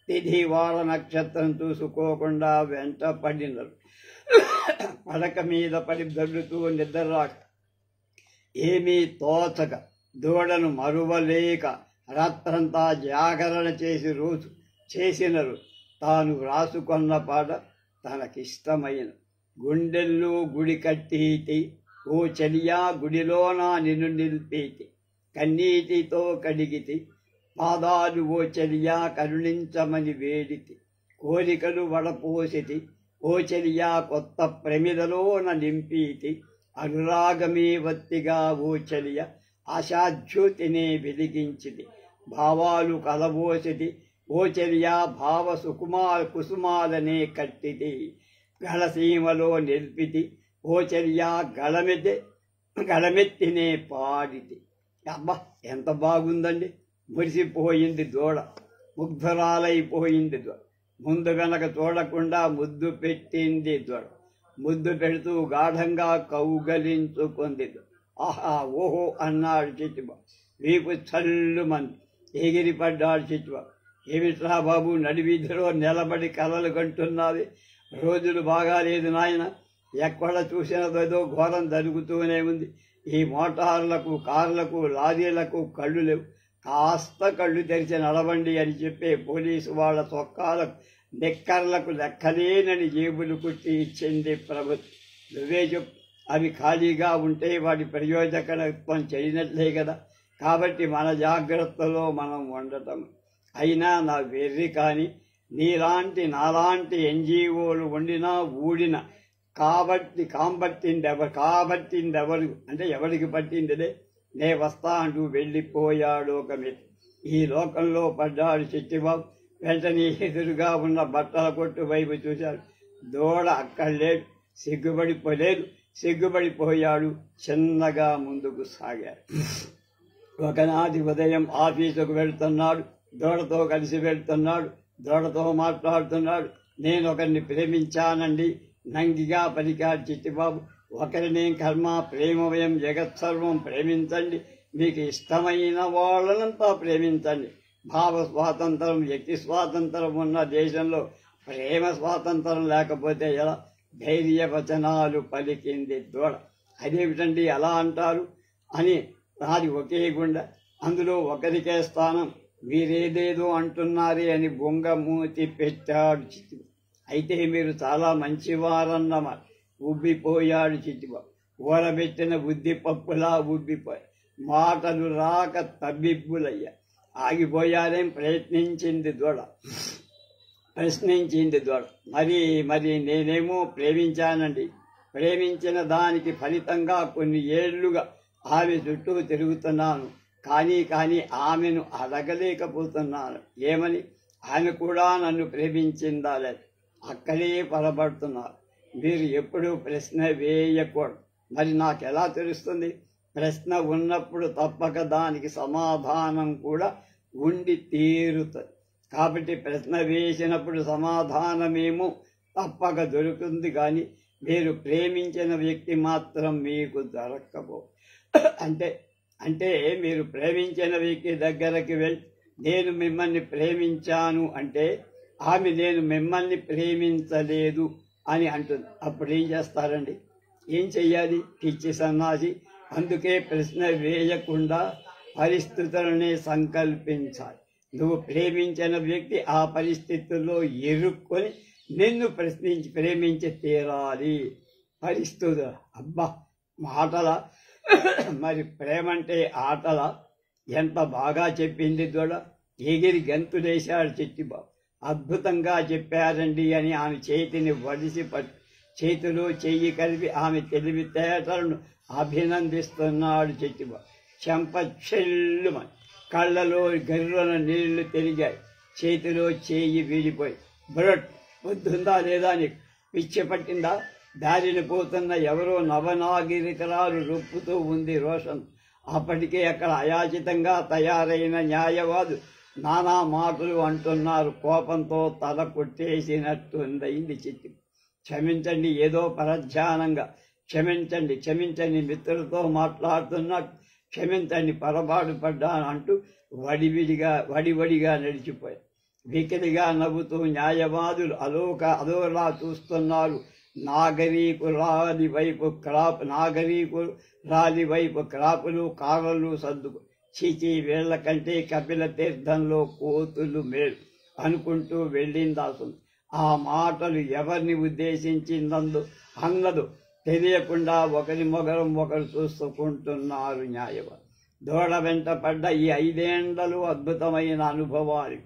A: తిథి వార నక్షత్రం చూసుకోకుండా వెంట పడినారు. పడక మీద పడి దొర్లుతూ నిద్ర రాక ఏమీ తోచక దూడను మరువలేక రాత్రంతా జాగరణ చేసిన తాను రాసుకున్న పాట తనకిష్టమైన గుండెల్లో గుడి కట్టితి, ఓ చెలియా గుడిలోన నిన్ను నిలిపేతి, కన్నీటితో కడిగితి పాదాలు, ఓ చెలియా కరుణించమని వేడితి, కోరికలు వడపోసితి, ఓ చెలియా కొత్త ప్రమిదలోన నింపీతి, అనురాగమే వత్తిగా ఓ చెలియ ఆశాజ్యోతినే వెలిగించితి, భావాలు కలబోసితి, ఓ చెలియా భావ కుసుమాలనే కట్టితి, గళసీమలో నిలిపితి, ఓ చెలియా గళమెత్తినే పాడితి. అబ్బా ఎంత బాగుందండి. మురిసిపోయింది దూడ, ముగ్ధురాలైపోయింది దూడ. ముందు వెనక చూడకుండా ముద్దు పెట్టింది దూడ. ముద్దు పెడుతూ గాఢంగా కౌగలించుకుంది. ఆహా ఓహో అన్నాడు చిట్టిబాబు. వీపు చల్లుమంది ఎగిరిపడ్డాడు చిట్టిబాబు. ఏమిట్రా బాబు, నడివీధిలో నిలబడి కలలు కంటున్నది? రోజులు బాగాలేదు నాయన. ఎక్కడ చూసినదో ఘోరం జరుగుతూనే ఉంది. ఈ మోటార్లకు, కార్లకు, లారీలకు కళ్ళు లేవు. కాస్త కళ్ళు తెరిచి నడవండి అని చెప్పే పోలీసు వాళ్ళ చొక్కాలకు, నిక్కర్లకు లెక్కలేనని జేబులు కుట్టి ఇచ్చింది ప్రభుత్వం. నువ్వే చెప్పు, అవి ఖాళీగా ఉంటే వాటి ప్రయోజకత్వం చేయనట్లే కదా. కాబట్టి మన జాగ్రత్తలో మనం ఉండటం. అయినా నా వెర్రి కానీ నాలాంటి ఎన్జిఓలు వండినా ఊడిన కాబట్టిందెవరు అంటే ఎవరికి పట్టిందిలే. నే వస్తా అంటూ వెళ్ళిపోయాడు ఒక మెట్టు. ఈ లోకంలో పడ్డాడు చిట్టిబాబు. వెంటనే ఎదురుగా ఉన్న బట్టల కొట్టు వైపు చూశాడు. దూడ అక్కడ లేడు. సిగ్గుపడిపోయాడు. చిన్నగా ముందుకు సాగాడు. ఒకనాటి ఉదయం ఆఫీసుకు వెళ్తున్నాడు. దూడతో కలిసి వెళ్తున్నాడు. దూడతో మాట్లాడుతున్నాడు. నేను ఒకరిని ప్రేమించానండి, నంగిగా పలికాడు చిట్టిబాబు. ఒకరినేం కర్మ, ప్రేమవయం జగత్సర్వం. ప్రేమించండి, మీకు ఇష్టమైన వాళ్ళనంతా ప్రేమించండి. భావ స్వాతంత్రం, వ్యక్తి స్వాతంత్రం ఉన్న దేశంలో ప్రేమ స్వాతంత్రం లేకపోతే ఎలా? ధైర్య వచనాలు పలికింది దూడ. అదేమిటండి అలా అంటారు అని నాది ఒకే గుండె, అందులో ఒకరికే స్థానం, మీరేదేదో అంటున్నారే అని బొంగ మూతి పెట్టాడు చిట్టిబాబు. అయితే మీరు చాలా మంచివారన్నమాట. ఉబ్బిపోయాడు చిట్టిబాబు. ఊరబెట్టిన ఉద్దిపప్పులా ఉబ్బిపోయి మాటలు రాక తబ్బిబ్బులయ్యా. ఆగిపోయారేం? ప్రశ్నించింది దూడ. మరి నేనేమో ప్రేమించానండి. ప్రేమించిన దానికి ఫలితంగా కొన్ని ఏళ్లుగా ఆమె చుట్టూ తిరుగుతున్నాను. కానీ ఆమెను అడగలేకపోతున్నాను. ఏమని? ఆమె కూడా నన్ను ప్రేమించిందా లేదు. అక్కడే పొరపడుతున్నారు. మీరు ఎప్పుడూ ప్రశ్న వేయకూడదు. మరి నాకెలా తెలుస్తుంది? ప్రశ్న ఉన్నప్పుడు తప్పక దానికి సమాధానం కూడా ఉండి తీరుతుంది. కాబట్టి ప్రశ్న వేసినప్పుడు సమాధానమేమో తప్పక దొరుకుతుంది. కానీ మీరు ప్రేమించిన వ్యక్తి మాత్రం మీకు దొరక్కపో. అంటే మీరు ప్రేమించిన వ్యక్తి దగ్గరికి వెళ్ళి నేను మిమ్మల్ని ప్రేమించాను అంటే ఆమె నేను మిమ్మల్ని ప్రేమించలేదు అని అంటుంది. అప్పుడు ఏం చేస్తారండి? ఏం చెయ్యాలి? పిచ్చి సన్నాసి. అందుకే ప్రశ్న వేయకుండా పరిస్థితులనే సంకల్పించాలి. నువ్వు ప్రేమించిన వ్యక్తి ఆ పరిస్థితుల్లో ఇరుక్కొని నిన్ను ప్రేమించి తీరాలి. పరిస్థితులు అబ్బా మాటల మరి ప్రేమంటే ఆటల ఎంత బాగా చెప్పింది దొడ. ఎగిరి గంతులేశాడు చిట్టిబాబు. అద్భుతంగా చెప్పారండి అని ఆమె చేతిని వడిసి పట్టు చేతిలో చెయ్యి కలిపి ఆమె తెలివితేటలను అభినందిస్తున్నాడు చిట్టిబాబు. చెంప చెల్లుమని కళ్ళలో గర్రున నీళ్లు తిరిగాయి. చేతిలో చేయి వీడిపోయి బురట్ పొద్దుందా లేదా నీకు పిచ్చి పట్టిందా? దారిని పోతున్న ఎవరో నవనాగరికరాలు రొప్పుతూ ఉంది రోషన్. అప్పటికే అక్కడ అయాచితంగా తయారైన న్యాయవాదు నానా మాటలు అంటున్నారు. కోపంతో తల కొట్టేసినట్టుందయింది చిట్టి. క్షమించండి, ఏదో పరధ్యానంగా క్షమించండి క్షమించండి మిత్రులతో మాట్లాడుతున్నట్టు క్షమించండి, పొరపాటు పడ్డాను అంటూ వడివడిగా నడిచిపోయారు. వికిలిగా నవ్వుతూ న్యాయవాదులు అదోలా చూస్తున్నారు. నాగరీకురాలి వైపు క్రాపులు కారలు సర్దుకు చీచి వీళ్ల కంటే కపిల తీర్థంలో కోతులు మేలు అనుకుంటూ వెళ్ళిందాసు. ఆ మాటలు ఎవరిని ఉద్దేశించిందన్నదో తెలియకుండా ఒకరి మొగరం ఒకరు చూసుకుంటున్నారు న్యాయవాదు. దూడ వెంట పడ్డ ఈ 5 ఏళ్లు అద్భుతమైన అనుభవాలు,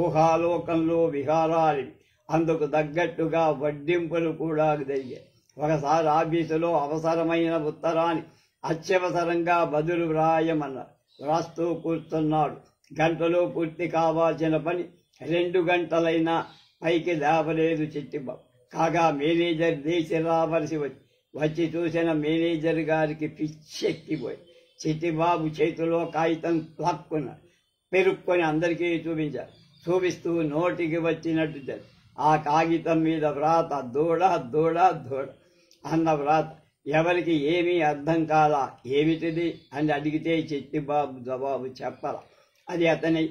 A: ఊహాలోకంలో విహారాలు, అందుకు తగ్గట్టుగా వడ్డింపులు కూడా జరిగాయి. ఒకసారి ఆఫీసులో అవసరమైన ఉత్తరాన్ని అత్యవసరంగా బదులు వ్రాయమన్నారు. వ్రాస్తూ కూర్చున్నాడు. గంటలో పూర్తి కావాల్సిన పని 2 గంటలైనా పైకి లేవలేదు చిట్టిబాబు. కాగా మేనేజర్ దేశి రావలసి వచ్చి చూసిన మేనేజర్ గారికి పిచ్చెక్కిపోయి చిట్టిబాబు చేతిలో కాగితం లాక్కున్నాడు. పెరుక్కొని అందరికీ చూపించారు. చూపిస్తూ నోటికి వచ్చినట్టు ఆ కాగితం మీద వ్రాత దూడ దూడ దూడ అన్న వ్రాత. ఎవరికి ఏమీ అర్థం కాలా. ఏమిటిది అని అడిగితే చిట్టిబాబు జవాబు చెప్పరా. అది అతని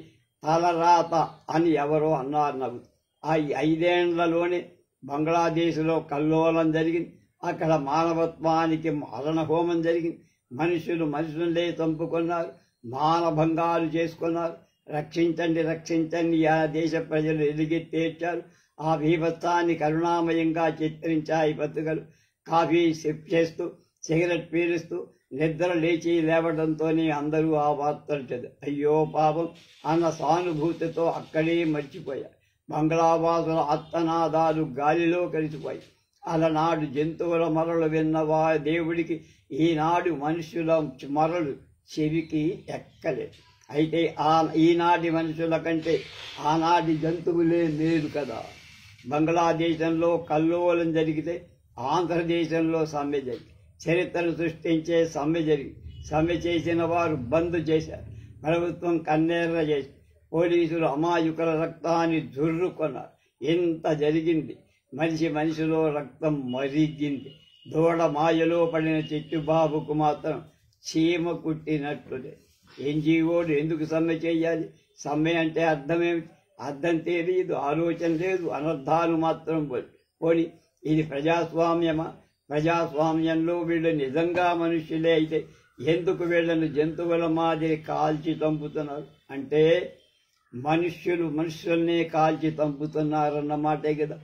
A: తలరాత అని ఎవరో అన్నారు నవ్వు. ఆ 5 ఏళ్లలోనే బంగ్లాదేశ్లో కల్లోలం జరిగింది. అక్కడ మానవత్వానికి మరణహోమం జరిగింది. మనుషులే చంపుకున్నారు, మానభంగాలు చేసుకున్నారు. రక్షించండి రక్షించండి ఆ దేశ ప్రజలు ఎలుగెత్తేర్చారు. ఆ భీభత్సాన్ని కరుణామయంగా చిత్రించాయి బతుకలు. కాఫీ సిప్ చేస్తూ సిగరెట్ పీలుస్తూ నిద్ర లేచి లేవడంతోనే అందరూ ఆ వార్తలు చదివారు. అయ్యో పాపం అన్న సానుభూతితో అక్కడే మర్చిపోయారు. బంగ్లావాసుల ఆర్తనాదాలు గాలిలో కలిసిపోయి అలనాడు జంతువుల మరలు విన్నవా దేవుడికి ఈనాడు మనుషుల మరలు చెవికి ఎక్కలేదు. అయితే ఈనాటి మనుషుల కంటే ఆనాటి జంతువులే మేలు కదా. బంగ్లాదేశంలో కల్లోలం జరిగితే ఆంధ్రదేశంలో సమ్మె జరిగి చరిత్రను సృష్టించే సమ్మె జరిగి సమ్మె చేసిన వారు బంద్ చేశారు. ప్రభుత్వం కన్నెర్ర చేసి పోలీసులు అమాయకుల రక్తాన్ని జుర్రుకొన్నారు. ఎంత జరిగింది. మనిషిలో రక్తం మరిగింది. దూడ మాయలో పడిన చిట్టుబాబుకు మాత్రం చీమ కుట్టినట్లుదే. ఎన్జిఓలు ఎందుకు సమ్మె చేయాలి? సమ్మె అంటే అర్థమేమిటి? అర్థం తెలియదు, ఆలోచన లేదు, అనర్థాలు మాత్రం పోని. ఇది ప్రజాస్వామ్యమా? ప్రజాస్వామ్యంలో వీళ్ళు నిజంగా మనుష్యులే అయితే ఎందుకు వీళ్ళను జంతువుల మాదిరి కాల్చి చంపుతున్నారు? అంటే మనుష్యుల్నే కాల్చి చంపుతున్నారన్నమాటే కదా.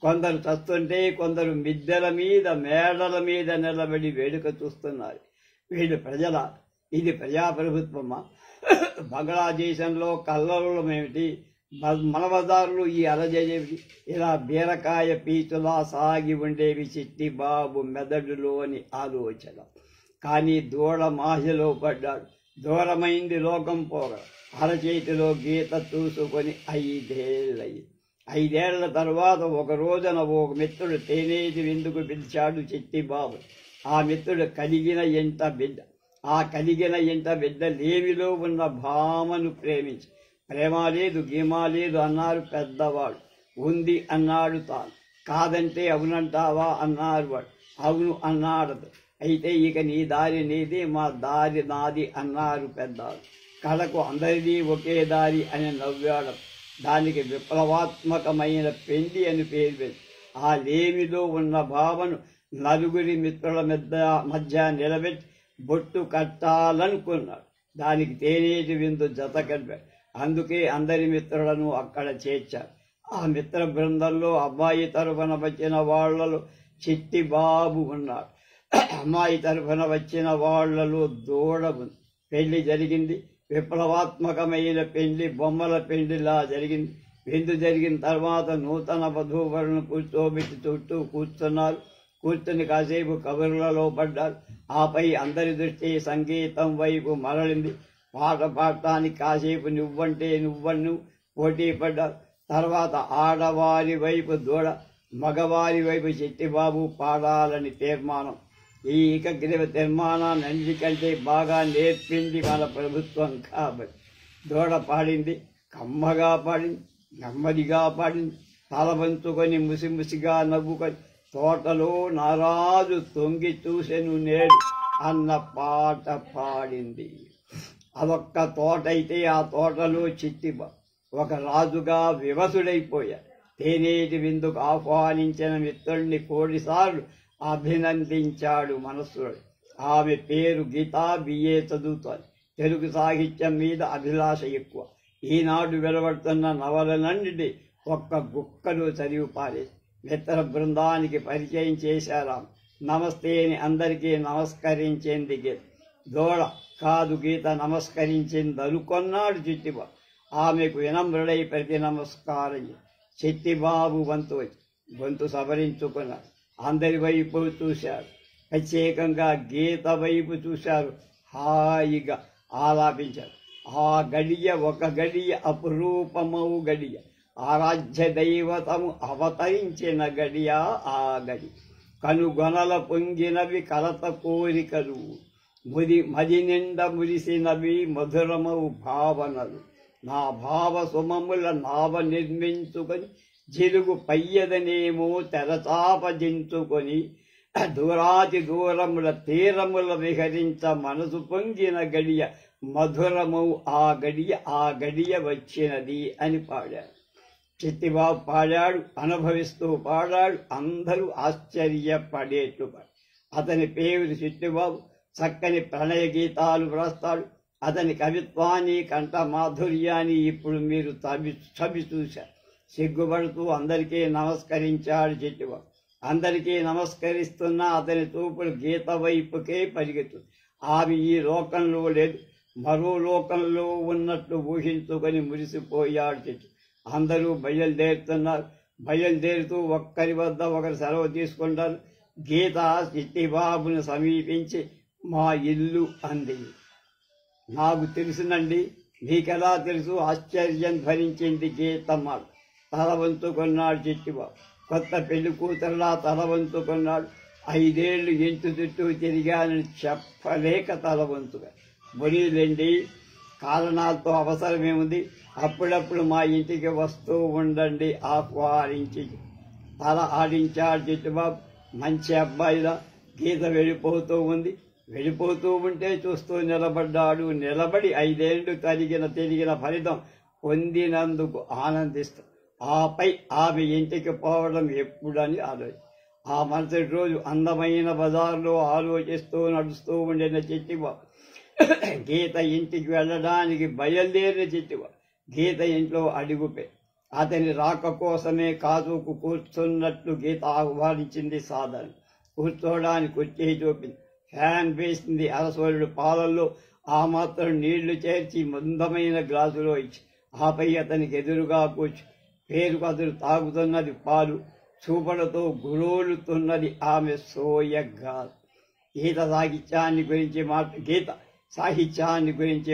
A: కొందరు చస్తుంటే కొందరు మిద్దెల మీద మేడల మీద నిలబడి వేడుక చూస్తున్నారు. వీళ్ళు ప్రజల ఇది ప్రజాప్రభుత్వమా? బంగ్లాదేశంలో కల్లరులమేమిటి? మలబజారులు ఈ అలజేవి ఇలా బీరకాయ పీచులా సాగి ఉండేవి చిట్టిబాబు మెదడులోని ఆలోచన. కానీ దూడ మాయలో పడ్డాడు. దూరమైంది లోకం పోగ. అరచేతిలో గీత చూసుకొని 5 ఏళ్ళయి. 5 ఏళ్ల తర్వాత ఒక రోజున ఒక మిత్రుడు తేనేటి విందుకు పిలిచాడు చిట్టిబాబు. ఆ మిత్రుడు కలిగిన ఎంట బిడ్డ. ఆ కలిగిన ఎంట బిడ్డ లేమిలో ఉన్న భామను ప్రేమించి ప్రేమ లేదు గీమా లేదు అన్నారు పెద్దవాడు. ఉంది అన్నాడు తాను. కాదంటే అవునంటావా అన్నారు వాడు. అవును అన్నాడు. అయితే ఇక నీ దారి నీది, మా దారి నాది అన్నారు పెద్దవాడు. కళకు అందరిది ఒకే దారి అని నవ్వాడు. దానికి విప్లవాత్మకమైన పెండి అని పేరు పెట్టి ఆ లేమిలో ఉన్న భావను నలుగురి మిత్రుల మధ్య నిలబెట్టి బొట్టు కట్టాలనుకున్నాడు. దానికి తేనీటి విందు జత కలిపాడు. అందుకే అందరి మిత్రులను అక్కడ చేర్చారు. ఆ మిత్ర బృందంలో అబ్బాయి తరఫున వచ్చిన వాళ్లలో చిట్టి బాబు ఉన్నాడు. అమ్మాయి తరఫున వచ్చిన వాళ్లలో దూడ ఉంది. పెళ్లి జరిగింది. విప్లవాత్మకమైన పెళ్లి, బొమ్మల పెళ్లిలా జరిగింది. విందు జరిగిన తర్వాత నూతన వధూవరులను కూర్చోబెట్టి చుట్టూ కూర్చున్నారు. కూర్చుని కాసేపు కబుర్లలో పడ్డారు. ఆపై అందరి దృష్టి సంగీతం వైపు మరలింది. పాట పాడటానికి కాసేపు నువ్వంటే నువ్వన్ను పోటీ పడ్డారు. తర్వాత ఆడవారి వైపు దూడ, మగవారి వైపు చిట్టిబాబు పాడాలని తీర్మానం. ఈ ఏకగ్రీవ తీర్మానాన్ని అన్నిటికంటే బాగా నేర్పింది మన ప్రభుత్వం కాబట్టి. దూడ పాడింది, కమ్మగా పాడింది, నెమ్మదిగా పాడింది. తలవంచుకొని ముసిముసిగా నవ్వుకొని తోటలో నారాజు తొంగి చూసెను నేడు అన్న పాట పాడింది. అదొక్క తోట అయితే ఆ తోటలో చిట్టిబాబు ఒక రాజుగా వివసుడైపోయాడు. తేనేటి విందుకు ఆహ్వానించిన మిత్రుడిని కోడిసార్లు అభినందించాడు మనస్సులో. ఆమె పేరు గీతా, బిఏ చదువుతోంది. తెలుగు సాహిత్యం మీద అభిలాష ఎక్కువ. ఈనాడు వెలువడుతున్న నవలలన్నిటి ఒక్క గుక్కలు చదివి పారేసి మిత్ర బృందానికి పరిచయం చేశారాం. నమస్తే అని అందరికీ నమస్కరించింది గీత. దోడ కాదు గీత నమస్కరించింది అనుకొన్నాడు చిట్టిబాబు. ఆమెకు వినమ్రుడై ప్రతి నమస్కారం. చిట్టిబాబు వంతు వచ్చి గొంతు సవరించుకున్నాడు. అందరి వైపు చూశారు. ప్రత్యేకంగా గీత వైపు చూశారు. హాయిగా ఆలాపించారు. ఆ గడియ ఒక గడియ అపురూపమౌ గడియ, ఆరాధ్య దైవతము అవతరించిన గడియ ఆ గడి. కనుగొనల పొంగినవి కలత కోరికలు, మది నిండ మురిసినవి మధురమౌ భావనలు. నా భావ సుమముల నావ నిర్మించుకొని జిలుగు పయ్యదనేమో తెరచాపజించుకొని దూరాతి దూరముల తీరముల విహరించ మనసు పొంగిన గడియ మధురమౌ ఆ గడియ వచ్చినది అని పాడాడు. చిట్టిబాబు పాడాడు, అనుభవిస్తూ పాడాడు. అందరూ ఆశ్చర్యపడేట్టు. అతని పేరు చిట్టిబాబు. చక్కని ప్రణయ గీతాలు వ్రాస్తాడు. అతని కవిత్వాన్ని, కంఠ మాధుర్యాన్ని ఇప్పుడు మీరు చవి చూశారు. సిగ్గుపడుతూ అందరికీ నమస్కరించాడు చిట్టిబాబు. అందరికీ నమస్కరిస్తున్నా అతని చూపులు గీత వైపుకే పరిగెత్తుంది. ఆమె ఈ లోకంలో లేదు, మరో లోకంలో ఉన్నట్టు ఊహించుకొని మురిసిపోయాడు చిట్టి. అందరూ బయలుదేరుతున్నారు. బయలుదేరుతూ ఒక్కరి వద్ద ఒకరు సెలవు తీసుకుంటారు. గీత చిట్టిబాబును సమీపించి మా ఇల్లు అంది. నాకు తెలుసునండి, మీకెలా తెలుసు? ఆశ్చర్యం ధరించింది గీతమ్మ. తల వంచుకున్నాడు చిట్టిబాబు. కొత్త పెళ్లి కూతురులా తల వంచుకున్నాడు. 5 ఏళ్లు ఇంటి చుట్టూ తిరిగానని చెప్పలేక తల వంచుగా. బొనీలండి, కారణాలతో అవసరమేముంది, అప్పుడప్పుడు మా ఇంటికి వస్తూ ఉండండి ఆహ్వానించి తల ఆడించాడు చిట్టిబాబు. మంచి అబ్బాయిలా. గీత వెళ్ళిపోతూ ఉంది. వెళ్ళిపోతూ ఉంటే చూస్తూ నిలబడ్డాడు. నిలబడి 5 ఏళ్లు తిరిగిన ఫలితం పొందినందుకు ఆనందిస్తూ ఆపై ఆమె ఇంటికి పోవడం ఎప్పుడని ఆలోచి ఆ మరుసటి రోజు అందమైన బజార్లో ఆలోచిస్తూ నడుస్తూ ఉండిన చిట్టిబాబు గీత ఇంటికి వెళ్ళడానికి బయలుదేరిన చిట్టిబాబు గీత ఇంట్లో అడుగుపే. అతని రాక కోసమే కాచుకు కూర్చున్నట్లు గీత ఆహ్వానించింది. సాధన కూర్చోడానికి కుర్చీ చూపింది. ఫ్యాన్ వేసింది. అరసోలుడు పాలల్లో ఆ మాత్రం నీళ్లు చేర్చి మందమైన గ్లాసులో ఇచ్చి ఆపై అతనికి ఎదురుగా కూర్చు. పేరుకు అతడు తాగుతున్నది పాలు. చూపలతో గురోలుతున్నది ఆమె సోయగా. గీత సాహిత్యాన్ని గురించి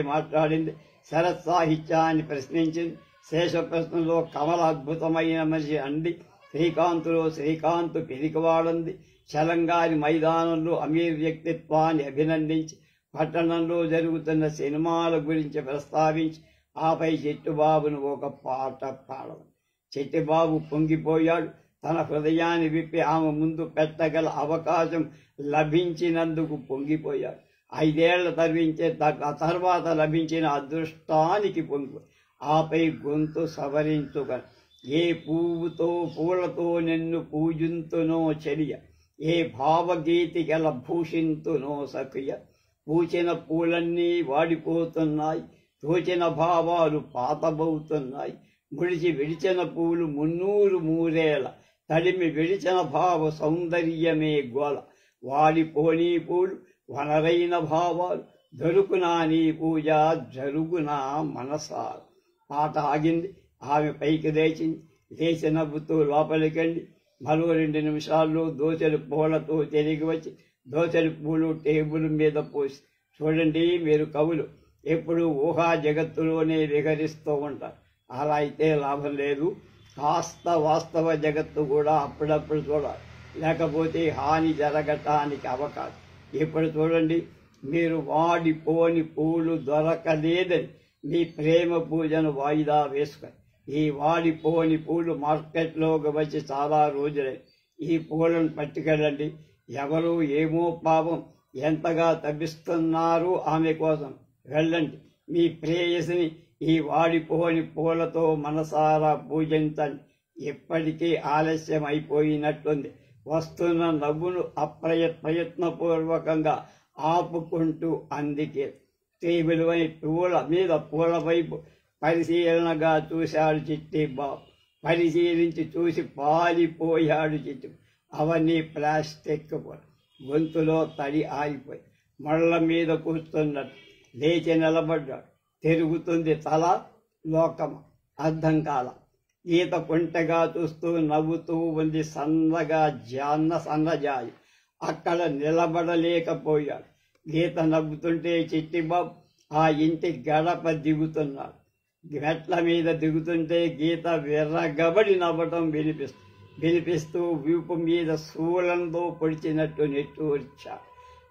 A: మాట్లాడింది. శరత్ సాహిత్యాన్ని ప్రశ్నించింది. శేష ప్రశ్నలో కమల అద్భుతమైన మనిషి అంది. శ్రీకాంత్ పిరికివాడంది. చలంగారి మైదానంలో అమీర్ వ్యక్తిత్వాన్ని అభినందించి పట్టణంలో జరుగుతున్న సినిమాల గురించి ప్రస్తావించి ఆపై చిట్టిబాబును ఒక పాట పాడదు. చిట్టిబాబు పొంగిపోయాడు. తన హృదయాన్ని విప్పి ఆమె ముందు పెట్టగల అవకాశం లభించినందుకు పొంగిపోయాడు. 5 ఏళ్ల తర్వాత లభించిన అదృష్టానికి పొంగి ఆపై గొంతు సవరించుకొని ఏ పూలతో నిన్ను పూజింతునో చెలియ, ఏ భావగీతికల భూషింతునో సఖియ, పూచిన పూలన్నీ వాడిపోతున్నాయి, తోచిన భావాలు పాతబవుతున్నాయి. ముడిచి విడిచిన పూలు మున్నూరు మూరేల, తడిమి విడిచిన భావ సౌందర్యమే గోల. వాడిపోనీ పూలు వనరైన భావాలు, దొరుకునా నీ పూజ జరుగునా మనసాల. పాట ఆగింది. ఆమె పైకి లేచింది. లేచి నవ్వుతూ లోపలికెళ్ళి మరో 2 నిమిషాల్లో దోసెలు పూలతో తిరిగి వచ్చి దోసెలు పూలు టేబుల్ మీద పోసి, చూడండి మీరు కవులు ఎప్పుడు ఊహా జగత్తులోనే విహరిస్తూ ఉంటారు. అలా అయితే లాభం లేదు. కాస్త వాస్తవ జగత్తు కూడా అప్పుడప్పుడు చూడాలి, లేకపోతే హాని జరగటానికి అవకాశం. ఇప్పుడు చూడండి, మీరు వాడిపోని పూలు దొరకలేదని మీ ప్రేమ పూజను వాయిదా వేసుకొని ఈ వాడిపోని పూలు మార్కెట్లోకి వచ్చి చాలా రోజులే. ఈ పూలను పట్టుకెళ్ళండి. ఎవరు ఏమో పాపం ఎంతగా తప్పిస్తున్నారు ఆమె కోసం. వెళ్ళండి, మీ ప్రేయసిని ఈ వాడిపోని పూలతో మనసారా పూజించండి. ఇప్పటికీ ఆలస్యం అయిపోయినట్లుంది. వస్తున్న నవ్వును ప్రయత్నపూర్వకంగా ఆపుకుంటూ అందుకే టేబుల్ పూల మీద పూల వైపు పరిశీలనగా చూశాడు చిట్టి బాబు. పరిశీలించి చూసి పాలిపోయాడు చిట్టి. అవన్నీ ప్లాస్టిక్ పూలు. గొంతులో తడి ఆగిపోయి మళ్ళ మీద కూర్చున్నట్టు లేచి నిలబడ్డాడు. తిరుగుతుంది తల, లోకం అర్థం కాల. ఈత కొంటగా చూస్తూ నవ్వుతూ ఉంది సన్నగా సన్నజాయి. అక్కడ నిలబడలేకపోయాడు. గీత నవ్వుతుంటే చిట్టిబాబు ఆ ఇంటి గడప దిగుతున్నాడు. మెట్ల మీద దిగుతుంటే గీత విర్రగబడి నవ్వటం వినిపిస్తూ వీపు మీద శూలంతో పొడిచినట్టు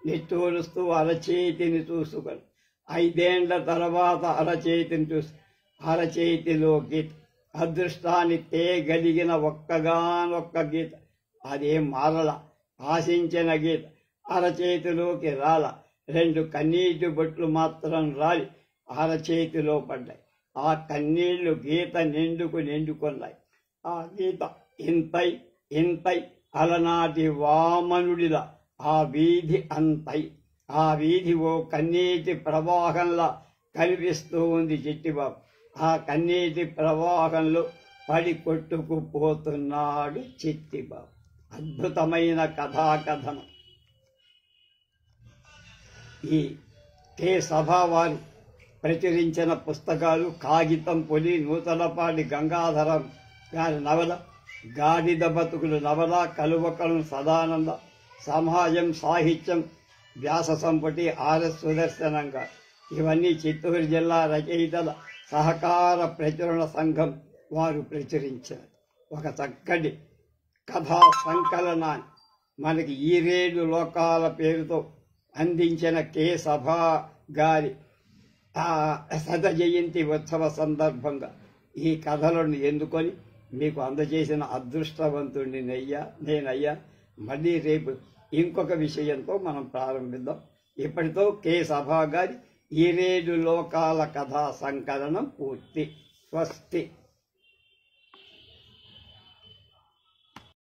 A: నిట్టూరుస్తూ అరచేతిని చూసుకొని 5 ఏళ్ల తర్వాత అరచేతిని చూసి అరచేతిలో గీత. అదృష్టాన్ని తేగలిగిన ఒక్కగానొక్క గీత. అదేం మారల. ఆశించిన గీత అరచేతిలోకి రాల. 2 కన్నీటి బొట్లు మాత్రం రాలి అరచేతిలో పడ్డాయి. ఆ కన్నీళ్లు గీత నిండుకున్నాయి. ఆ గీత ఇంతై అలనాటి వామనుడిలా ఆ వీధి అంతై. ఆ వీధి ఓ కన్నీటి ప్రవాహంలా కనిపిస్తూ ఉంది చిట్టిబాబు. ఆ కన్నీటి ప్రవాహంలో పడి కొట్టుకుపోతున్నాడు చిట్టిబాబు. అద్భుతమైన కథాకథనం. ఈ కే సభా వారు ప్రచురించిన పుస్తకాలు కాగితం పొలి, నూతలపాటి గంగాధరం గారి నవల, గాడిద బతుకులు నవల, కలువకలం సదానంద, సమాజం సాహిత్యం వ్యాస సంపుటి ఆర్ఎస్ సుదర్శనంగా. ఇవన్నీ చిత్తూరు జిల్లా రచయితల సహకార ప్రచురణ సంఘం వారు ప్రచురించారు. ఒక చక్కటి కథా సంకలనాన్ని మనకి ఈ 7 లోకాల పేరుతో అందించిన కే సభా గారి 100వ జయంతి ఉత్సవ సందర్భంగా ఈ కథలను ఎన్నుకొని మీకు అందజేసిన అదృష్టవంతుడిని నేనయ్యా. మళ్ళీ రేపు ఇంకొక విషయంతో మనం ప్రారంభిద్దాం. ఇప్పటితో కే సభా గారి ఈ 7 లోకాల కథా సంకలనం పూర్తి. స్వస్తి.